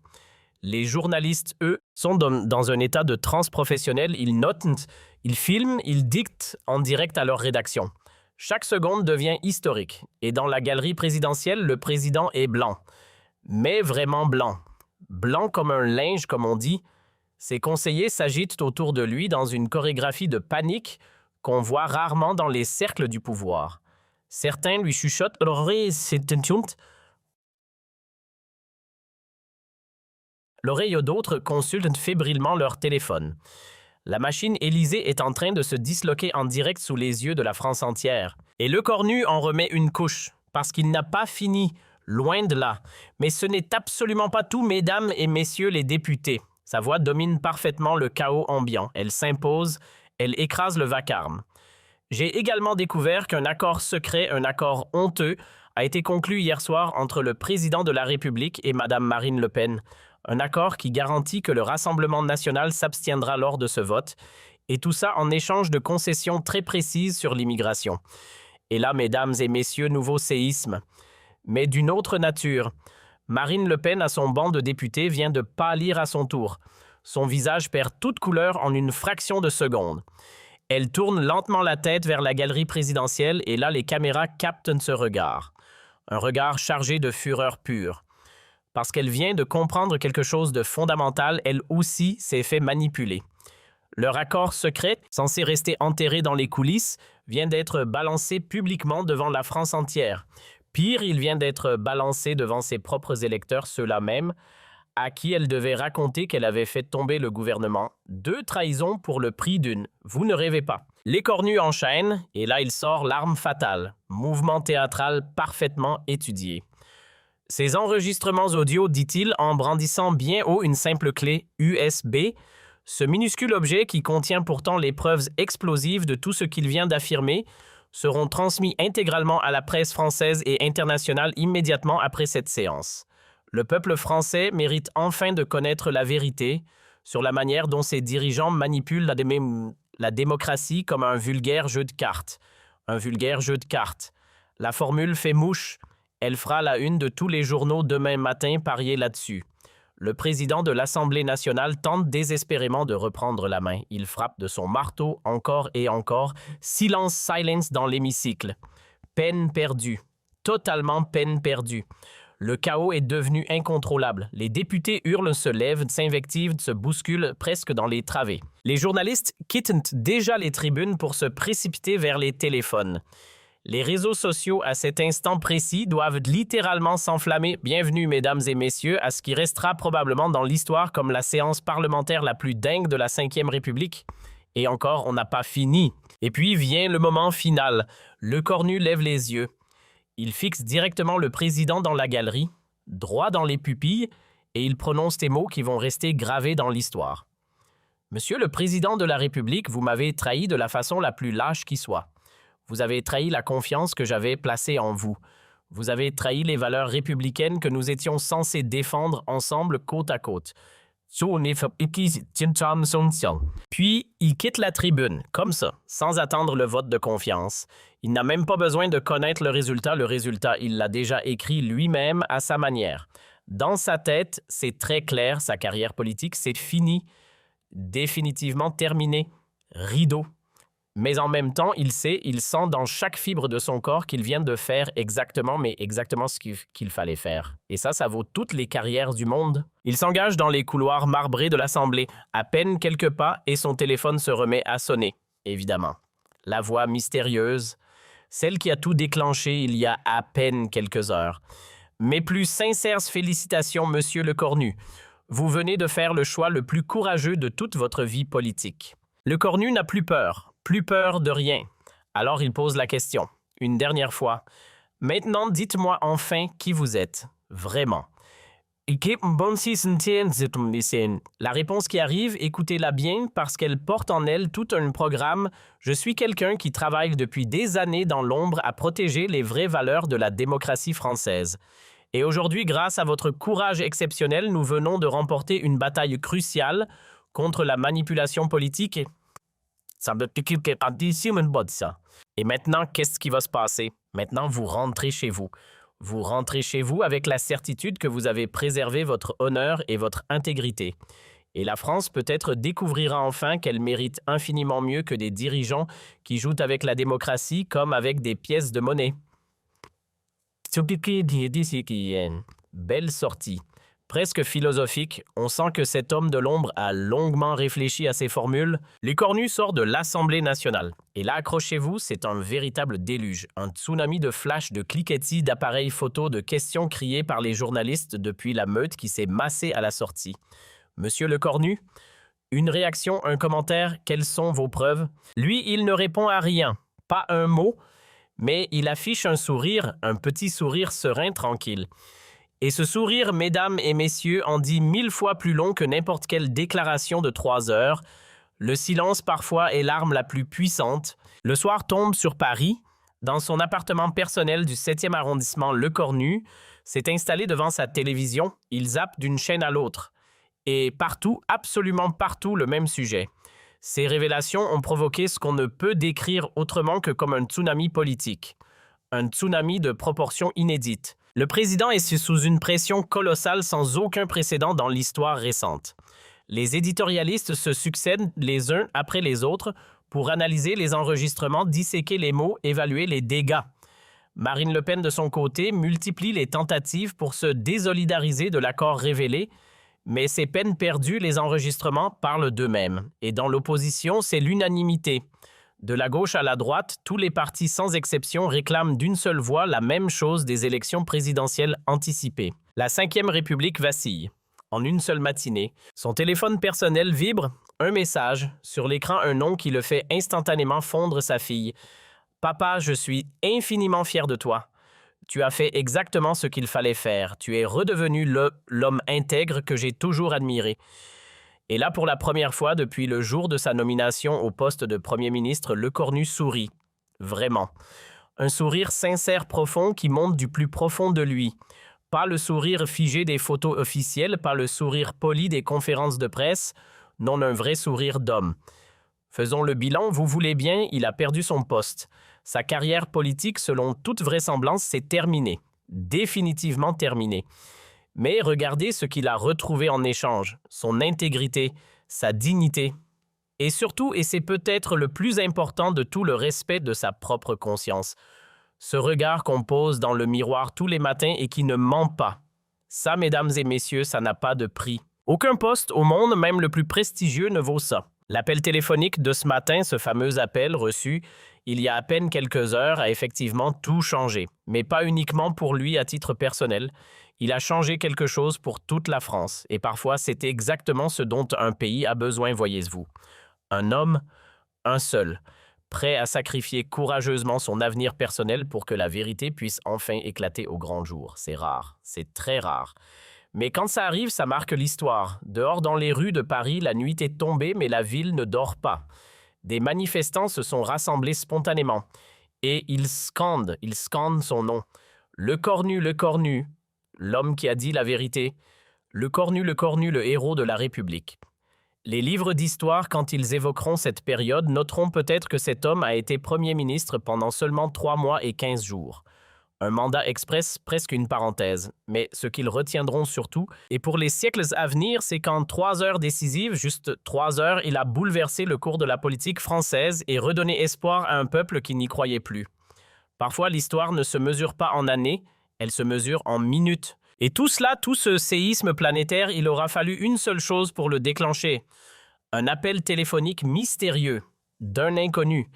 Les journalistes, eux, sont dans un état de transe professionnelle. Ils notent, ils filment, ils dictent en direct à leur rédaction. Chaque seconde devient historique. Et dans la galerie présidentielle, le président est blanc. Mais vraiment blanc. Blanc comme un linge, comme on dit. Ses conseillers s'agitent autour de lui dans une chorégraphie de panique qu'on voit rarement dans les cercles du pouvoir. Certains lui chuchotent « L'oreille d'autres consultent fébrilement leur téléphone. La machine Élysée est en train de se disloquer en direct sous les yeux de la France entière. Et le cornu en remet une couche, parce qu'il n'a pas fini, loin de là. Mais ce n'est absolument pas tout, mesdames et messieurs les députés. Sa voix domine parfaitement le chaos ambiant. Elle s'impose, elle écrase le vacarme. J'ai également découvert qu'un accord secret, un accord honteux, a été conclu hier soir entre le président de la République et Mme Marine Le Pen. Un accord qui garantit que le Rassemblement national s'abstiendra lors de ce vote, et tout ça en échange de concessions très précises sur l'immigration. Et là, mesdames et messieurs, nouveau séisme. Mais d'une autre nature. Marine Le Pen, à son banc de députés, vient de pâlir à son tour. Son visage perd toute couleur en une fraction de seconde. Elle tourne lentement la tête vers la galerie présidentielle et là, les caméras captent ce regard. Un regard chargé de fureur pure. Parce qu'elle vient de comprendre quelque chose de fondamental, elle aussi s'est fait manipuler. Leur accord secret, censé rester enterré dans les coulisses, vient d'être balancé publiquement devant la France entière. Pire, il vient d'être balancé devant ses propres électeurs, ceux-là même, à qui elle devait raconter qu'elle avait fait tomber le gouvernement. 2 trahisons pour le prix d'une. Vous ne rêvez pas. Les cornus enchaînent, et là il sort l'arme fatale. Mouvement théâtral parfaitement étudié. Ces enregistrements audio, dit-il, en brandissant bien haut une simple clé USB, ce minuscule objet qui contient pourtant les preuves explosives de tout ce qu'il vient d'affirmer, seront transmis intégralement à la presse française et internationale immédiatement après cette séance. Le peuple français mérite enfin de connaître la vérité sur la manière dont ses dirigeants manipulent la démocratie comme un vulgaire jeu de cartes. Un vulgaire jeu de cartes. La formule fait mouche. Elle fera la une de tous les journaux demain matin, pariez là-dessus. Le président de l'Assemblée nationale tente désespérément de reprendre la main. Il frappe de son marteau encore et encore. Silence dans l'hémicycle. Peine perdue. Totalement peine perdue. Le chaos est devenu incontrôlable. Les députés hurlent, se lèvent, s'invectivent, se bousculent presque dans les travées. Les journalistes quittent déjà les tribunes pour se précipiter vers les téléphones. Les réseaux sociaux, à cet instant précis, doivent littéralement s'enflammer. Bienvenue, mesdames et messieurs, à ce qui restera probablement dans l'histoire comme la séance parlementaire la plus dingue de la Ve République. Et encore, on n'a pas fini. Et puis vient le moment final. Le cornu lève les yeux. Il fixe directement le président dans la galerie, droit dans les pupilles, et il prononce ces mots qui vont rester gravés dans l'histoire. Monsieur le président de la République, vous m'avez trahi de la façon la plus lâche qui soit. Vous avez trahi la confiance que j'avais placée en vous. Vous avez trahi les valeurs républicaines que nous étions censés défendre ensemble côte à côte. Puis, il quitte la tribune, comme ça, sans attendre le vote de confiance. Il n'a même pas besoin de connaître le résultat, il l'a déjà écrit lui-même à sa manière. Dans sa tête, c'est très clair, sa carrière politique, c'est fini, définitivement terminé, rideau. Mais en même temps, il sent dans chaque fibre de son corps qu'il vient de faire exactement ce qu'il fallait faire. Et ça vaut toutes les carrières du monde. Il s'engage dans les couloirs marbrés de l'Assemblée, à peine quelques pas, et son téléphone se remet à sonner, évidemment. La voix mystérieuse, celle qui a tout déclenché il y a à peine quelques heures. Mes plus sincères félicitations, monsieur Le Cornu. Vous venez de faire le choix le plus courageux de toute votre vie politique. Le Cornu n'a plus peur de rien. Alors il pose la question, une dernière fois. Maintenant, dites-moi enfin qui vous êtes, vraiment. La réponse qui arrive, écoutez-la bien parce qu'elle porte en elle tout un programme. Je suis quelqu'un qui travaille depuis des années dans l'ombre à protéger les vraies valeurs de la démocratie française. Et aujourd'hui, grâce à votre courage exceptionnel, nous venons de remporter une bataille cruciale contre la manipulation politique Et maintenant, qu'est-ce qui va se passer? Maintenant, vous rentrez chez vous. Vous rentrez chez vous avec la certitude que vous avez préservé votre honneur et votre intégrité. Et la France peut-être découvrira enfin qu'elle mérite infiniment mieux que des dirigeants qui jouent avec la démocratie comme avec des pièces de monnaie. Belle sortie. Presque philosophique, on sent que cet homme de l'ombre a longuement réfléchi à ses formules. Les Cornus sort de l'Assemblée nationale. Et là, accrochez-vous, c'est un véritable déluge. Un tsunami de flash, de cliquetis, d'appareils photos, de questions criées par les journalistes depuis la meute qui s'est massée à la sortie. Monsieur le Cornu, une réaction, un commentaire, quelles sont vos preuves? Lui, il ne répond à rien, pas un mot, mais il affiche un sourire, un petit sourire serein, tranquille. Et ce sourire, mesdames et messieurs, en dit 1000 fois plus long que n'importe quelle déclaration de 3 heures. Le silence parfois est l'arme la plus puissante. Le soir tombe sur Paris. Dans son appartement personnel du 7e arrondissement Le Cornu, s'est installé devant sa télévision. Il zappe d'une chaîne à l'autre. Et partout, absolument partout, le même sujet. Ces révélations ont provoqué ce qu'on ne peut décrire autrement que comme un tsunami politique. Un tsunami de proportions inédites. Le président est sous une pression colossale sans aucun précédent dans l'histoire récente. Les éditorialistes se succèdent les uns après les autres pour analyser les enregistrements, disséquer les mots, évaluer les dégâts. Marine Le Pen, de son côté, multiplie les tentatives pour se désolidariser de l'accord révélé, mais ces peines perdues, les enregistrements parlent d'eux-mêmes. Et dans l'opposition, c'est l'unanimité. De la gauche à la droite, tous les partis sans exception réclament d'une seule voix la même chose des élections présidentielles anticipées. La Ve République vacille. En une seule matinée, son téléphone personnel vibre, un message, sur l'écran un nom qui le fait instantanément fondre sa fille. « Papa, je suis infiniment fier de toi. Tu as fait exactement ce qu'il fallait faire. Tu es redevenu l'homme intègre que j'ai toujours admiré. » Et là, pour la première fois depuis le jour de sa nomination au poste de Premier ministre, Le Cornu sourit. Vraiment. Un sourire sincère profond qui monte du plus profond de lui. Pas le sourire figé des photos officielles, pas le sourire poli des conférences de presse, non un vrai sourire d'homme. Faisons le bilan, vous voulez bien, il a perdu son poste. Sa carrière politique, selon toute vraisemblance, s'est terminée. Définitivement terminée. Mais regardez ce qu'il a retrouvé en échange, son intégrité, sa dignité. Et surtout, et c'est peut-être le plus important de tout, le respect de sa propre conscience. Ce regard qu'on pose dans le miroir tous les matins et qui ne ment pas. Ça, mesdames et messieurs, ça n'a pas de prix. Aucun poste au monde, même le plus prestigieux, ne vaut ça. L'appel téléphonique de ce matin, ce fameux appel reçu il y a à peine quelques heures, a effectivement tout changé. Mais pas uniquement pour lui à titre personnel. Il a changé quelque chose pour toute la France. Et parfois, c'est exactement ce dont un pays a besoin, voyez-vous. Un homme, un seul, prêt à sacrifier courageusement son avenir personnel pour que la vérité puisse enfin éclater au grand jour. C'est rare, c'est très rare. Mais quand ça arrive, ça marque l'histoire. Dehors dans les rues de Paris, la nuit est tombée, mais la ville ne dort pas. Des manifestants se sont rassemblés spontanément. Et ils scandent son nom. Le Cornu, l'homme qui a dit la vérité. Le Cornu, le héros de la République. Les livres d'histoire, quand ils évoqueront cette période, noteront peut-être que cet homme a été Premier ministre pendant seulement 3 mois et 15 jours. Un mandat express, presque une parenthèse. Mais ce qu'ils retiendront surtout, et pour les siècles à venir, c'est qu'en 3 heures décisives, juste 3 heures, il a bouleversé le cours de la politique française et redonné espoir à un peuple qui n'y croyait plus. Parfois, l'histoire ne se mesure pas en années, elle se mesure en minutes. Et tout cela, tout ce séisme planétaire, il aura fallu une seule chose pour le déclencher. Un appel téléphonique mystérieux, d'un inconnu,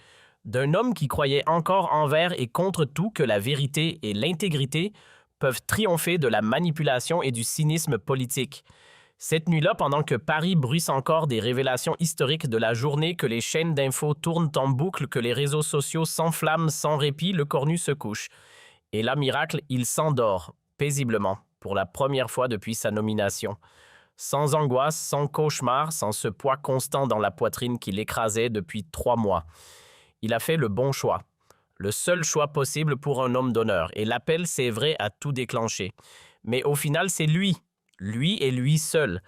d'un homme qui croyait encore envers et contre tout que la vérité et l'intégrité peuvent triompher de la manipulation et du cynisme politique. Cette nuit-là, pendant que Paris bruisse encore des révélations historiques de la journée, que les chaînes d'infos tournent en boucle, que les réseaux sociaux s'enflamment sans répit, Le Cornu se couche. Et là, miracle, il s'endort, paisiblement, pour la première fois depuis sa nomination. Sans angoisse, sans cauchemar, sans ce poids constant dans la poitrine qui l'écrasait depuis 3 mois. Il a fait le bon choix, le seul choix possible pour un homme d'honneur. Et l'appel, c'est vrai, a tout déclenché. Mais au final, c'est lui et lui seul.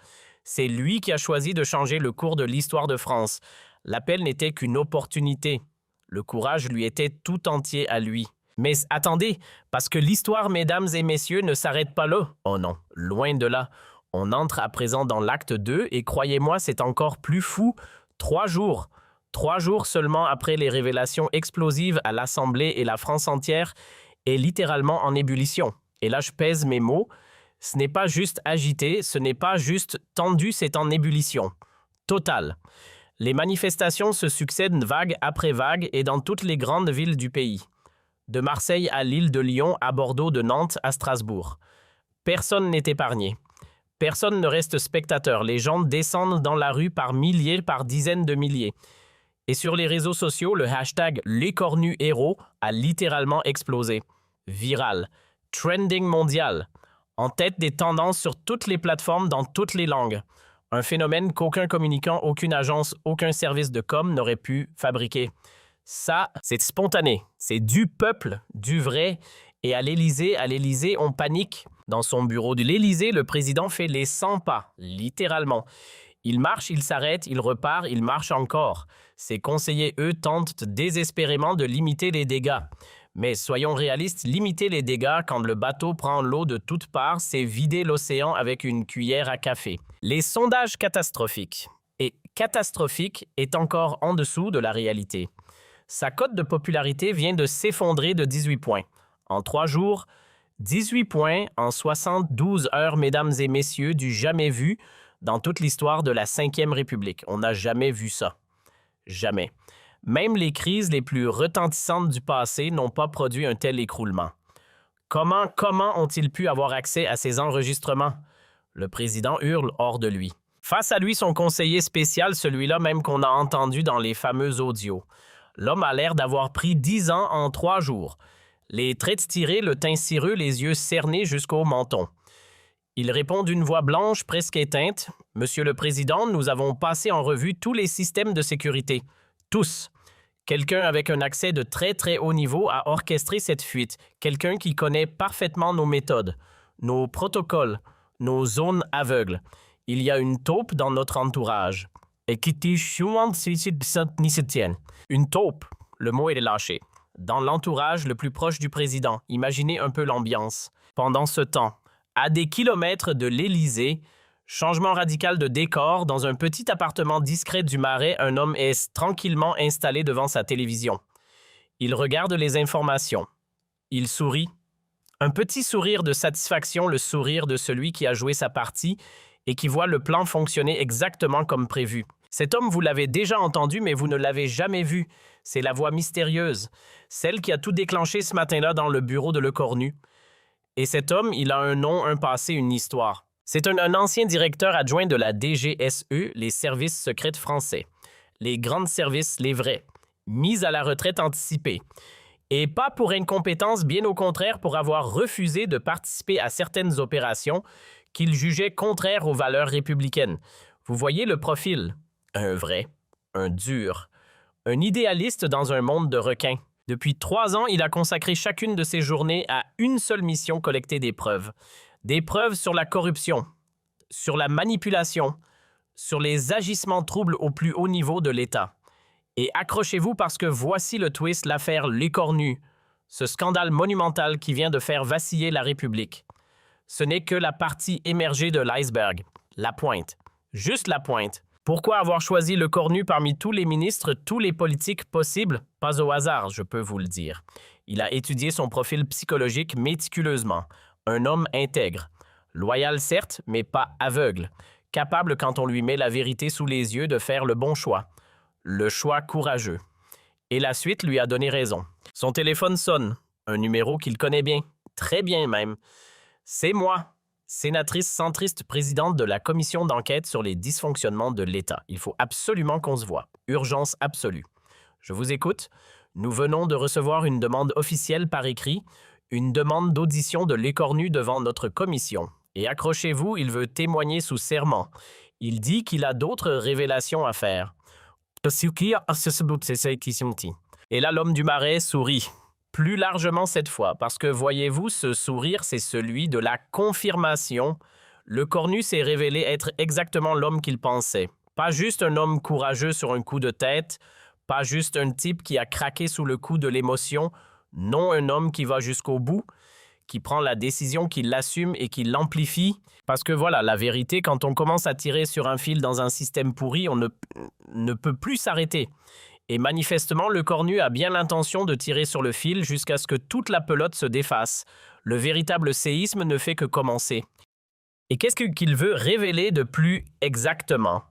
C'est lui qui a choisi de changer le cours de l'histoire de France. L'appel n'était qu'une opportunité. Le courage lui était tout entier à lui. Mais attendez, parce que l'histoire, mesdames et messieurs, ne s'arrête pas là. Oh non, loin de là. On entre à présent dans l'acte 2 et croyez-moi, c'est encore plus fou. 3 jours. 3 jours seulement après les révélations explosives à l'Assemblée et la France entière est littéralement en ébullition. Et là, je pèse mes mots. Ce n'est pas juste agité, ce n'est pas juste tendu, c'est en ébullition. Total. Les manifestations se succèdent vague après vague et dans toutes les grandes villes du pays. De Marseille à l'île de Lyon, à Bordeaux, de Nantes à Strasbourg. Personne n'est épargné. Personne ne reste spectateur. Les gens descendent dans la rue par milliers, par dizaines de milliers. Et sur les réseaux sociaux, le hashtag #LesCornusHéros a littéralement explosé. Viral. Trending mondial. En tête des tendances sur toutes les plateformes dans toutes les langues. Un phénomène qu'aucun communicant, aucune agence, aucun service de com n'aurait pu fabriquer. Ça, c'est spontané. C'est du peuple, du vrai. Et à l'Élysée, on panique. Dans son bureau de l'Élysée, le président fait les 100 pas, littéralement. Il marche, il s'arrête, il repart, il marche encore. Ses conseillers, eux, tentent désespérément de limiter les dégâts. Mais soyons réalistes, limiter les dégâts quand le bateau prend l'eau de toutes parts, c'est vider l'océan avec une cuillère à café. Les sondages catastrophiques. Et catastrophique est encore en dessous de la réalité. Sa cote de popularité vient de s'effondrer de 18 points. En 3 jours, 18 points en 72 heures, mesdames et messieurs, du jamais vu dans toute l'histoire de la Ve République. On n'a jamais vu ça. Jamais. Même les crises les plus retentissantes du passé n'ont pas produit un tel écroulement. Comment ont-ils pu avoir accès à ces enregistrements? Le président hurle hors de lui. Face à lui, son conseiller spécial, celui-là même qu'on a entendu dans les fameux audios. L'homme a l'air d'avoir pris 10 ans en 3 jours. Les traits tirés, le teint cireux, les yeux cernés jusqu'au menton. Il répond d'une voix blanche presque éteinte. « Monsieur le Président, nous avons passé en revue tous les systèmes de sécurité. Tous. Quelqu'un avec un accès de très très haut niveau a orchestré cette fuite. Quelqu'un qui connaît parfaitement nos méthodes, nos protocoles, nos zones aveugles. Il y a une taupe dans notre entourage. Et qui une taupe, le mot est lâché. Dans l'entourage le plus proche du président, imaginez un peu l'ambiance. Pendant ce temps, à des kilomètres de l'Élysée, changement radical de décor, dans un petit appartement discret du Marais, un homme est tranquillement installé devant sa télévision. Il regarde les informations. Il sourit. Un petit sourire de satisfaction, le sourire de celui qui a joué sa partie et qui voit le plan fonctionner exactement comme prévu. Cet homme, vous l'avez déjà entendu, mais vous ne l'avez jamais vu. C'est la voix mystérieuse, celle qui a tout déclenché ce matin-là dans le bureau de Lecornu. Et cet homme, il a un nom, un passé, une histoire. C'est un ancien directeur adjoint de la DGSE, les services secrets français. Les grands services, les vrais. Mis à la retraite anticipée. Et pas pour incompétence, bien au contraire pour avoir refusé de participer à certaines opérations qu'il jugeait contraires aux valeurs républicaines. Vous voyez le profil. Un vrai, un dur, un idéaliste dans un monde de requins. Depuis 3 ans, il a consacré chacune de ses journées à une seule mission: collecter des preuves. Des preuves sur la corruption, sur la manipulation, sur les agissements troubles au plus haut niveau de l'État. Et accrochez-vous parce que voici le twist, l'affaire Lecornu, ce scandale monumental qui vient de faire vaciller la République. Ce n'est que la partie émergée de l'iceberg, la pointe, juste la pointe. Pourquoi avoir choisi Lecornu parmi tous les ministres, tous les politiques possibles? Pas au hasard, je peux vous le dire. Il a étudié son profil psychologique méticuleusement. Un homme intègre. Loyal certes, mais pas aveugle. Capable, quand on lui met la vérité sous les yeux, de faire le bon choix. Le choix courageux. Et la suite lui a donné raison. Son téléphone sonne. Un numéro qu'il connaît bien. Très bien même. C'est moi. Sénatrice centriste présidente de la commission d'enquête sur les dysfonctionnements de l'État. Il faut absolument qu'on se voie. Urgence absolue. Je vous écoute. Nous venons de recevoir une demande officielle par écrit, une demande d'audition de Lecornu devant notre commission. Et accrochez-vous, il veut témoigner sous serment. Il dit qu'il a d'autres révélations à faire. Et là, l'homme du Marais sourit. Plus largement cette fois, parce que voyez-vous, ce sourire, c'est celui de la confirmation. Lecornu s'est révélé être exactement l'homme qu'il pensait. Pas juste un homme courageux sur un coup de tête, pas juste un type qui a craqué sous le coup de l'émotion, non un homme qui va jusqu'au bout, qui prend la décision, qui l'assume et qui l'amplifie. Parce que voilà, la vérité, quand on commence à tirer sur un fil dans un système pourri, on ne peut plus s'arrêter. Et manifestement, le cornu a bien l'intention de tirer sur le fil jusqu'à ce que toute la pelote se défasse. Le véritable séisme ne fait que commencer. Et qu'est-ce qu'il veut révéler de plus exactement?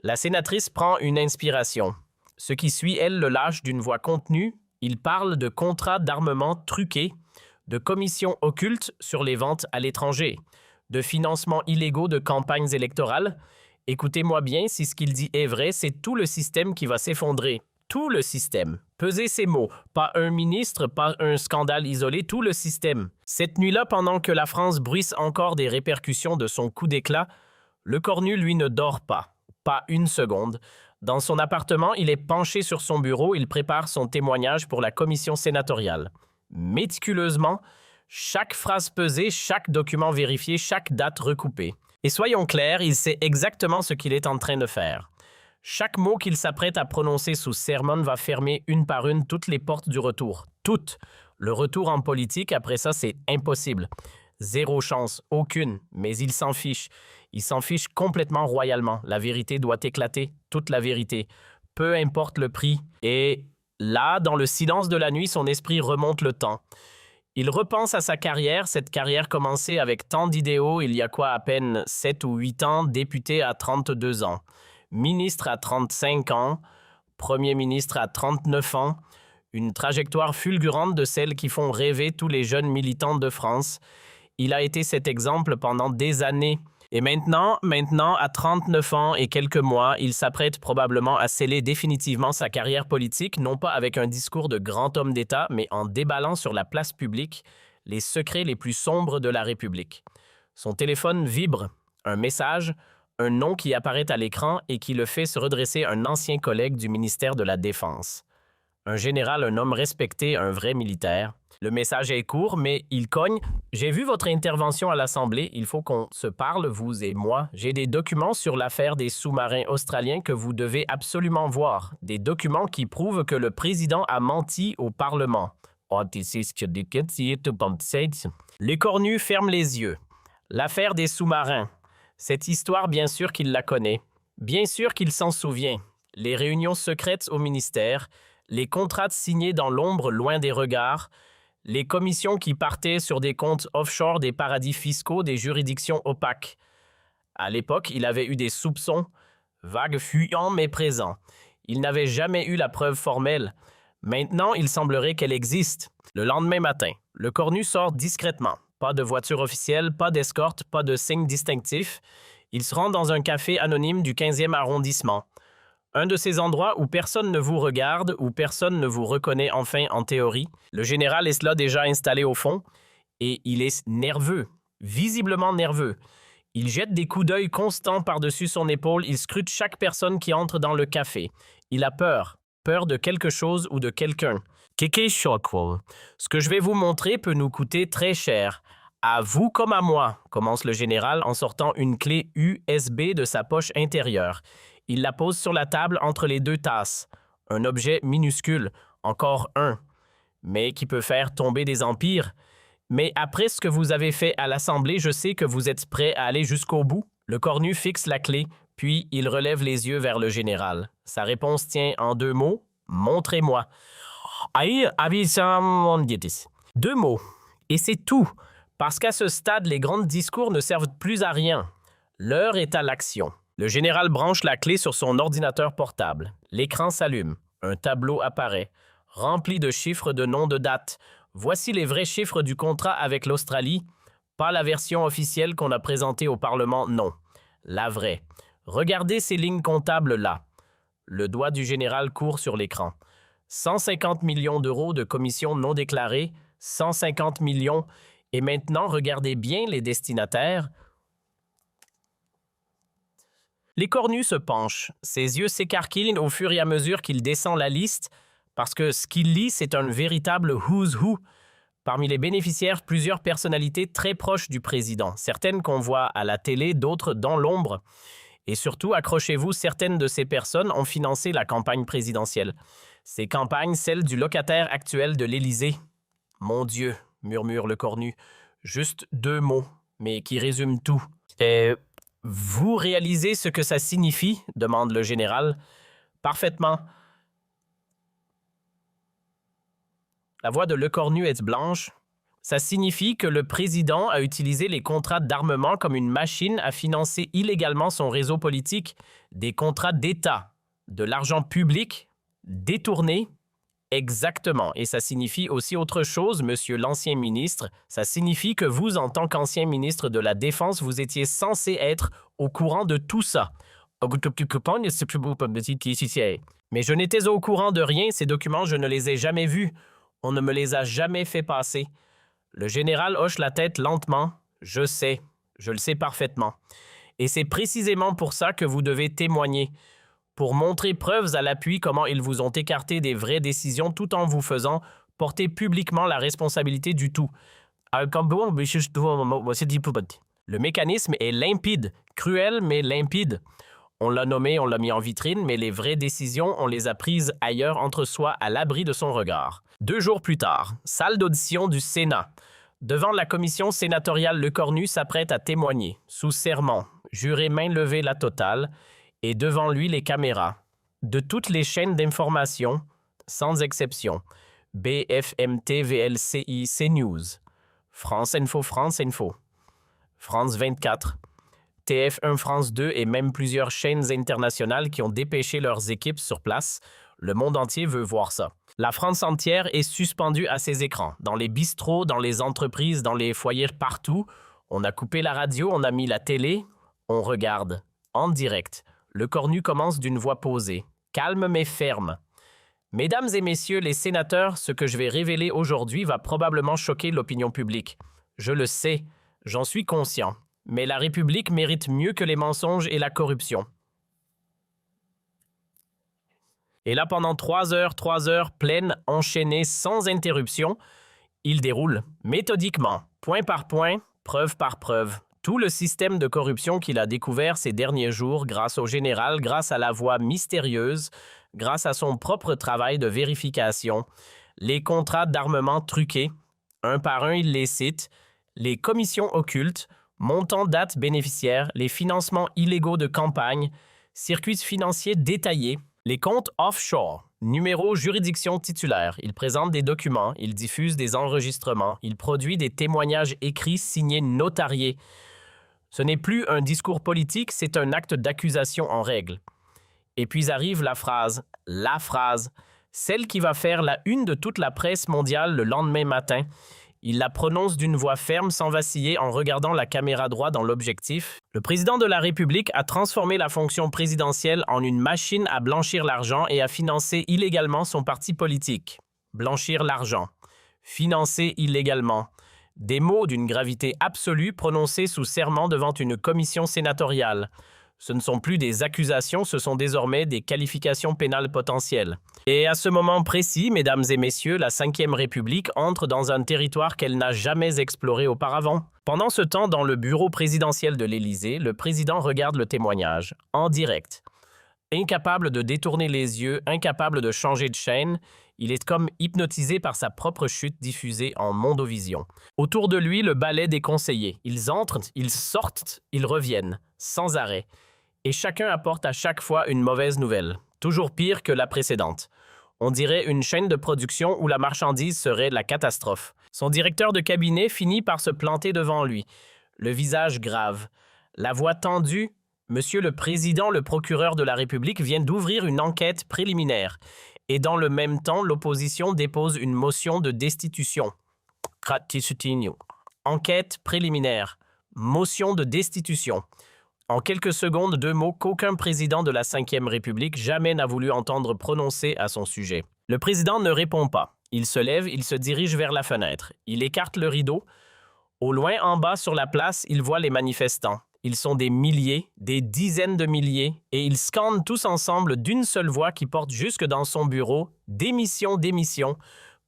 La sénatrice prend une inspiration. Ce qui suit, elle, le lâche d'une voix contenue. Il parle de contrats d'armement truqués, de commissions occultes sur les ventes à l'étranger, de financements illégaux de campagnes électorales. Écoutez-moi bien, si ce qu'il dit est vrai, c'est tout le système qui va s'effondrer. Tout le système. Pesez ces mots. Pas un ministre, pas un scandale isolé, tout le système. Cette nuit-là, pendant que la France bruisse encore des répercussions de son coup d'éclat, le cornu, lui, ne dort pas. Pas une seconde. Dans son appartement, il est penché sur son bureau, il prépare son témoignage pour la commission sénatoriale. Méticuleusement, chaque phrase pesée, chaque document vérifié, chaque date recoupée. Et soyons clairs, il sait exactement ce qu'il est en train de faire. Chaque mot qu'il s'apprête à prononcer sous sermon va fermer une par une toutes les portes du retour. Toutes. Le retour en politique, après ça, c'est impossible. Zéro chance, aucune, mais il s'en fiche. Il s'en fiche complètement royalement. La vérité doit éclater, toute la vérité. Peu importe le prix. Et là, dans le silence de la nuit, son esprit remonte le temps. Il repense à sa carrière, cette carrière commencée avec tant d'idéaux il y a à peine 7 ou 8 ans, député à 32 ans, ministre à 35 ans, premier ministre à 39 ans, une trajectoire fulgurante de celles qui font rêver tous les jeunes militants de France. Il a été cet exemple pendant des années. Et maintenant, à 39 ans et quelques mois, il s'apprête probablement à sceller définitivement sa carrière politique, non pas avec un discours de grand homme d'État, mais en déballant sur la place publique les secrets les plus sombres de la République. Son téléphone vibre, un message, un nom qui apparaît à l'écran et qui le fait se redresser un ancien collègue du ministère de la Défense. Un général, un homme respecté, un vrai militaire. Le message est court, mais il cogne. J'ai vu votre intervention à l'Assemblée. Il faut qu'on se parle, vous et moi. J'ai des documents sur l'affaire des sous-marins australiens que vous devez absolument voir. Des documents qui prouvent que le président a menti au Parlement. Les cornus ferment les yeux. L'affaire des sous-marins. Cette histoire, bien sûr qu'il la connaît. Bien sûr qu'il s'en souvient. Les réunions secrètes au ministère, les contrats signés dans l'ombre loin des regards, les commissions qui partaient sur des comptes offshore des paradis fiscaux des juridictions opaques. À l'époque, il avait eu des soupçons, vagues, fuyants mais présents. Il n'avait jamais eu la preuve formelle. Maintenant, il semblerait qu'elle existe. Le lendemain matin, le cornu sort discrètement. Pas de voiture officielle, pas d'escorte, pas de signe distinctif. Il se rend dans un café anonyme du 15e arrondissement. Un de ces endroits où personne ne vous regarde, où personne ne vous reconnaît enfin en théorie. Le général est là déjà installé au fond et il est nerveux, visiblement nerveux. Il jette des coups d'œil constants par-dessus son épaule, il scrute chaque personne qui entre dans le café. Il a peur de quelque chose ou de quelqu'un. Ce que je vais vous montrer peut nous coûter très cher. À vous comme à moi, commence le général en sortant une clé USB de sa poche intérieure. Il la pose sur la table entre les deux tasses. Un objet minuscule, encore un, mais qui peut faire tomber des empires. Mais après ce que vous avez fait à l'Assemblée, je sais que vous êtes prêt à aller jusqu'au bout. Le cornu fixe la clé, puis il relève les yeux vers le général. Sa réponse tient en 2 mots. Montrez-moi. 2 mots. Et c'est tout. Parce qu'à ce stade, les grands discours ne servent plus à rien. L'heure est à l'action. Le général branche la clé sur son ordinateur portable. L'écran s'allume. Un tableau apparaît, rempli de chiffres, de noms, de dates. Voici les vrais chiffres du contrat avec l'Australie. Pas la version officielle qu'on a présentée au Parlement, non. La vraie. Regardez ces lignes comptables là. Le doigt du général court sur l'écran. 150 millions d'euros de commissions non déclarées, 150 millions. Et maintenant, regardez bien les destinataires. Les cornus se penchent. Ses yeux s'écarquillent au fur et à mesure qu'il descend la liste, parce que ce qu'il lit, c'est un véritable who's who. Parmi les bénéficiaires, plusieurs personnalités très proches du président, certaines qu'on voit à la télé, d'autres dans l'ombre. Et surtout, accrochez-vous, certaines de ces personnes ont financé la campagne présidentielle. Ces campagnes, celles du locataire actuel de l'Élysée. Mon Dieu, murmure le cornu. Juste 2 mots, mais qui résument tout. Et vous réalisez ce que ça signifie? Demande le général. Parfaitement. La voix de Lecornu est blanche. Ça signifie que le président a utilisé les contrats d'armement comme une machine à financer illégalement son réseau politique, des contrats d'État, de l'argent public, détourné. Exactement. Et ça signifie aussi autre chose, monsieur l'ancien ministre. Ça signifie que vous, en tant qu'ancien ministre de la Défense, vous étiez censé être au courant de tout ça. Mais je n'étais au courant de rien, ces documents, je ne les ai jamais vus. On ne me les a jamais fait passer. Le général hoche la tête lentement. Je sais, je le sais parfaitement. Et c'est précisément pour ça que vous devez témoigner, pour montrer preuves à l'appui comment ils vous ont écarté des vraies décisions tout en vous faisant porter publiquement la responsabilité du tout. Le mécanisme est limpide, cruel mais limpide. On l'a nommé, on l'a mis en vitrine, mais les vraies décisions, on les a prises ailleurs entre soi, à l'abri de son regard. 2 jours plus tard, salle d'audition du Sénat. Devant la commission sénatoriale, Lecornu s'apprête à témoigner, sous serment, juré main levée la totale, et devant lui les caméras. De toutes les chaînes d'information, sans exception, BFM TV, LCI, CNews, France Info, France 24, TF1, France 2 et même plusieurs chaînes internationales qui ont dépêché leurs équipes sur place. Le monde entier veut voir ça. La France entière est suspendue à ses écrans. Dans les bistrots, dans les entreprises, dans les foyers, partout. On a coupé la radio, on a mis la télé. On regarde. En direct. Lecornu commence d'une voix posée. Calme mais ferme. Mesdames et messieurs les sénateurs, ce que je vais révéler aujourd'hui va probablement choquer l'opinion publique. Je le sais. J'en suis conscient. Mais la République mérite mieux que les mensonges et la corruption. Et là, pendant 3 heures pleines, enchaînées, sans interruption, il déroule méthodiquement, point par point, preuve par preuve, tout le système de corruption qu'il a découvert ces derniers jours grâce au général, grâce à la voix mystérieuse, grâce à son propre travail de vérification, les contrats d'armement truqués, un par un il les cite, les commissions occultes, montant, date, bénéficiaires, les financements illégaux de campagne, circuits financiers détaillés, les comptes offshore, numéro juridiction titulaire. Il présente des documents, il diffuse des enregistrements, il produit des témoignages écrits signés notariés. Ce n'est plus un discours politique, c'est un acte d'accusation en règle. Et puis arrive la phrase, celle qui va faire la une de toute la presse mondiale le lendemain matin. Il la prononce d'une voix ferme sans vaciller en regardant la caméra droit dans l'objectif. Le président de la République a transformé la fonction présidentielle en une machine à blanchir l'argent et à financer illégalement son parti politique. Blanchir l'argent. Financer illégalement. Des mots d'une gravité absolue prononcés sous serment devant une commission sénatoriale. Ce ne sont plus des accusations, ce sont désormais des qualifications pénales potentielles. Et à ce moment précis, mesdames et messieurs, la Ve République entre dans un territoire qu'elle n'a jamais exploré auparavant. Pendant ce temps, dans le bureau présidentiel de l'Élysée, le président regarde le témoignage, en direct. Incapable de détourner les yeux, incapable de changer de chaîne, il est comme hypnotisé par sa propre chute diffusée en mondovision. Autour de lui, le ballet des conseillers. Ils entrent, ils sortent, ils reviennent, sans arrêt. Et chacun apporte à chaque fois une mauvaise nouvelle, toujours pire que la précédente. On dirait une chaîne de production où la marchandise serait la catastrophe. Son directeur de cabinet finit par se planter devant lui, le visage grave, la voix tendue. Monsieur le Président, le procureur de la République vient d'ouvrir une enquête préliminaire. Et dans le même temps, l'opposition dépose une motion de destitution. Enquête préliminaire. Motion de destitution. En quelques secondes, 2 mots qu'aucun président de la Ve République jamais n'a voulu entendre prononcer à son sujet. Le président ne répond pas. Il se lève, il se dirige vers la fenêtre. Il écarte le rideau. Au loin, en bas, sur la place, il voit les manifestants. Ils sont des milliers, des dizaines de milliers, et ils scandent tous ensemble d'une seule voix qui porte jusque dans son bureau « Démission, démission !»«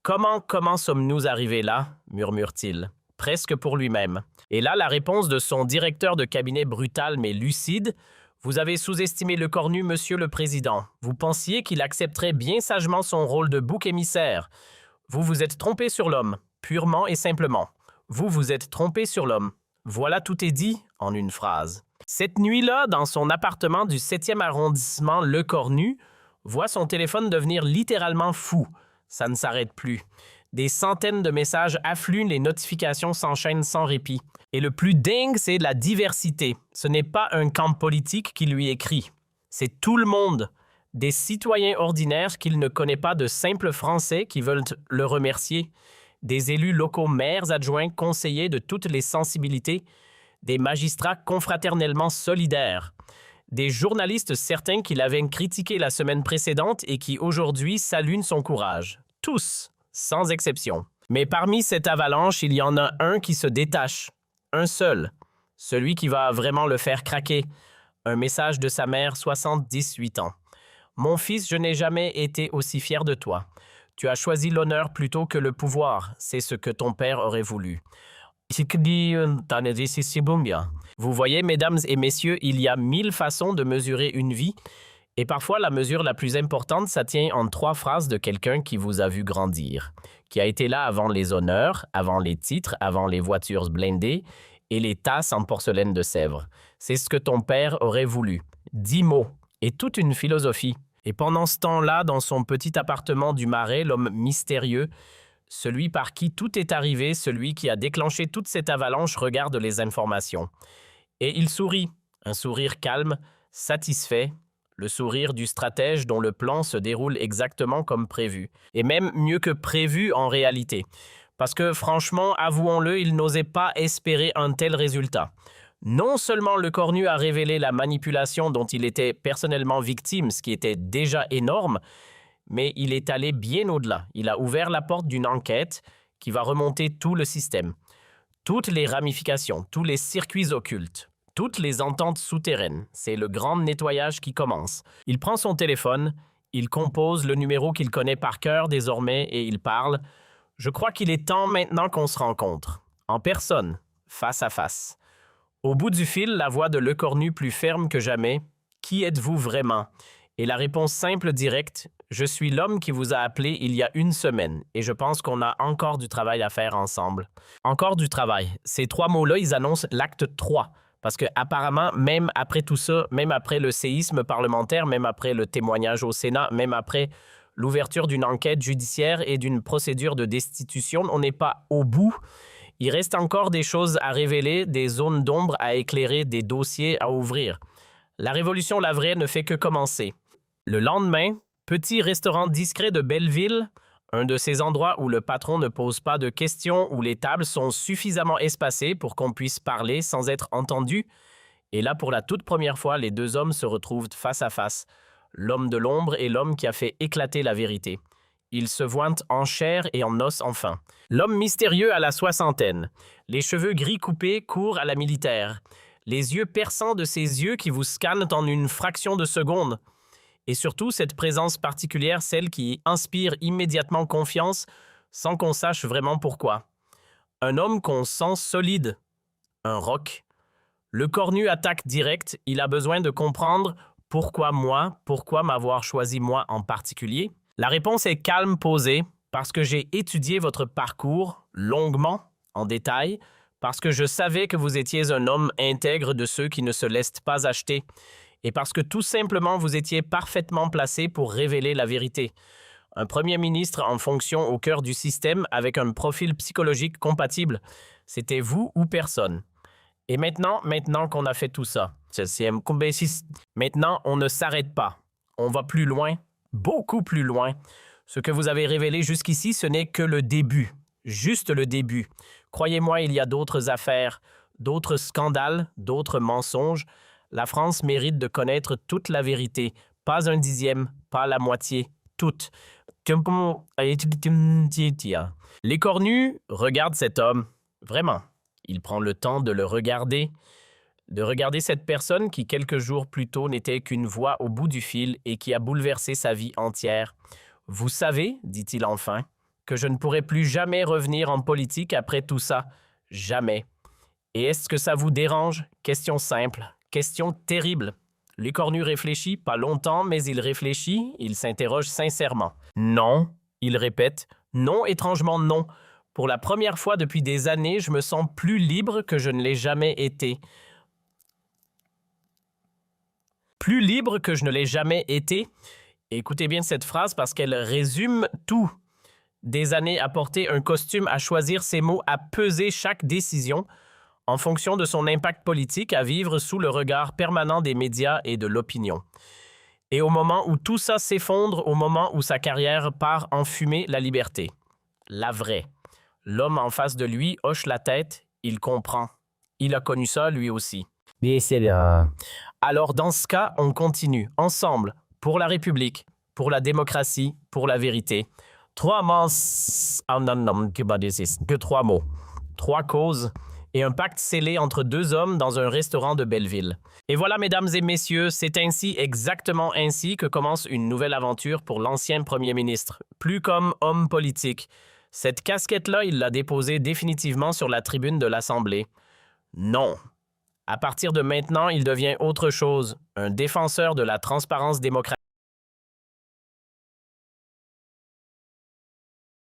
Comment sommes-nous arrivés là ?» murmure-t-il, presque pour lui-même. Et là, la réponse de son directeur de cabinet brutal mais lucide Vous avez sous-estimé le Cornu, monsieur le président. Vous pensiez qu'il accepterait bien sagement son rôle de bouc émissaire. Vous vous êtes trompé sur l'homme, purement et simplement. Vous vous êtes trompé sur l'homme. Voilà, tout est dit en une phrase. Cette nuit-là, dans son appartement du 7e arrondissement Le Cornu, voit son téléphone devenir littéralement fou. Ça ne s'arrête plus. Des centaines de messages affluent, les notifications s'enchaînent sans répit. Et le plus dingue, c'est la diversité. Ce n'est pas un camp politique qui lui écrit. C'est tout le monde. Des citoyens ordinaires qu'il ne connaît pas, de simples Français qui veulent le remercier. Des élus locaux, maires, adjoints, conseillers de toutes les sensibilités. Des magistrats confraternellement solidaires. Des journalistes certains qui l'avaient critiqué la semaine précédente et qui aujourd'hui saluent son courage. Tous, sans exception. Mais parmi cette avalanche, il y en a un qui se détache. Un seul. Celui qui va vraiment le faire craquer. Un message de sa mère, 78 ans. « Mon fils, je n'ai jamais été aussi fier de toi. Tu as choisi l'honneur plutôt que le pouvoir. C'est ce que ton père aurait voulu. » Vous voyez, mesdames et messieurs, il y a 1000 façons de mesurer une vie. Et parfois, la mesure la plus importante, ça tient en 3 phrases de quelqu'un qui vous a vu grandir, qui a été là avant les honneurs, avant les titres, avant les voitures blindées et les tasses en porcelaine de Sèvres. C'est ce que ton père aurait voulu. 10 mots et toute une philosophie. Et pendant ce temps-là, dans son petit appartement du Marais, l'homme mystérieux, celui par qui tout est arrivé, celui qui a déclenché toute cette avalanche, regarde les informations. Et il sourit, un sourire calme, satisfait, le sourire du stratège dont le plan se déroule exactement comme prévu. Et même mieux que prévu en réalité. Parce que franchement, avouons-le, il n'osait pas espérer un tel résultat. Non seulement le Cornu a révélé la manipulation dont il était personnellement victime, ce qui était déjà énorme, mais il est allé bien au-delà. Il a ouvert la porte d'une enquête qui va remonter tout le système. Toutes les ramifications, tous les circuits occultes, toutes les ententes souterraines. C'est le grand nettoyage qui commence. Il prend son téléphone, il compose le numéro qu'il connaît par cœur désormais et il parle. Je crois qu'il est temps maintenant qu'on se rencontre. En personne, face à face. Au bout du fil, la voix de Le Cornu plus ferme que jamais. Qui êtes-vous vraiment? Et la réponse simple, directe. Je suis l'homme qui vous a appelé il y a 1 semaine et je pense qu'on a encore du travail à faire ensemble. Encore du travail. Ces 3 mots-là, ils annoncent l'acte 3. Parce que apparemment, même après tout ça, même après le séisme parlementaire, même après le témoignage au Sénat, même après l'ouverture d'une enquête judiciaire et d'une procédure de destitution, on n'est pas au bout. Il reste encore des choses à révéler, des zones d'ombre à éclairer, des dossiers à ouvrir. La révolution, la vraie, ne fait que commencer. Le lendemain, petit restaurant discret de Belleville, un de ces endroits où le patron ne pose pas de questions, où les tables sont suffisamment espacées pour qu'on puisse parler sans être entendu. Et là, pour la toute première fois, les 2 hommes se retrouvent face à face. L'homme de l'ombre et l'homme qui a fait éclater la vérité. Ils se voient en chair et en os enfin. L'homme mystérieux à la 60aine. Les cheveux gris coupés court à la militaire. Les yeux perçants de ses yeux qui vous scannent en une fraction de seconde. Et surtout, cette présence particulière, celle qui inspire immédiatement confiance sans qu'on sache vraiment pourquoi. Un homme qu'on sent solide. Un roc. Le Cornu attaque direct. Il a besoin de comprendre pourquoi moi, pourquoi m'avoir choisi moi en particulier. La réponse est calme, posée, parce que j'ai étudié votre parcours longuement, en détail, parce que je savais que vous étiez un homme intègre de ceux qui ne se laissent pas acheter, et parce que tout simplement vous étiez parfaitement placé pour révéler la vérité. Un premier ministre en fonction au cœur du système avec un profil psychologique compatible. C'était vous ou personne. Et maintenant qu'on a fait tout ça, maintenant on ne s'arrête pas. On va plus loin, beaucoup plus loin. Ce que vous avez révélé jusqu'ici, ce n'est que le début. Juste le début. Croyez-moi, il y a d'autres affaires, d'autres scandales, d'autres mensonges. La France mérite de connaître toute la vérité. Pas un dixième, pas la moitié, toute. Les Cornus regardent cet homme. Vraiment. Il prend le temps de le regarder, de regarder cette personne qui, quelques jours plus tôt, n'était qu'une voix au bout du fil et qui a bouleversé sa vie entière. « Vous savez, dit-il enfin, que je ne pourrai plus jamais revenir en politique après tout ça. Jamais. Et est-ce que ça vous dérange? Question simple, question terrible. L'écornu réfléchit, pas longtemps, mais il réfléchit, il s'interroge sincèrement. Non, il répète. Non, étrangement non. Pour la première fois depuis des années, je me sens plus libre que je ne l'ai jamais été. Plus libre que je ne l'ai jamais été. Écoutez bien cette phrase parce qu'elle résume tout. Des années à porter un costume, à choisir ses mots, à peser chaque décision en fonction de son impact politique, à vivre sous le regard permanent des médias et de l'opinion. Et au moment où tout ça s'effondre, au moment où sa carrière part en fumée, la liberté. La vraie. L'homme en face de lui hoche la tête, il comprend. Il a connu ça lui aussi. Mais c'est bien. Alors dans ce cas, on continue, ensemble, pour la République, pour la démocratie, pour la vérité. 3 mots, que 3 mots, 3 causes et un pacte scellé entre 2 hommes dans un restaurant de Belleville. Et voilà, mesdames et messieurs, c'est ainsi, exactement ainsi, que commence une nouvelle aventure pour l'ancien premier ministre. Plus comme homme politique. Cette casquette-là, il l'a déposée définitivement sur la tribune de l'Assemblée. Non. À partir de maintenant, il devient autre chose, un défenseur de la transparence démocratique.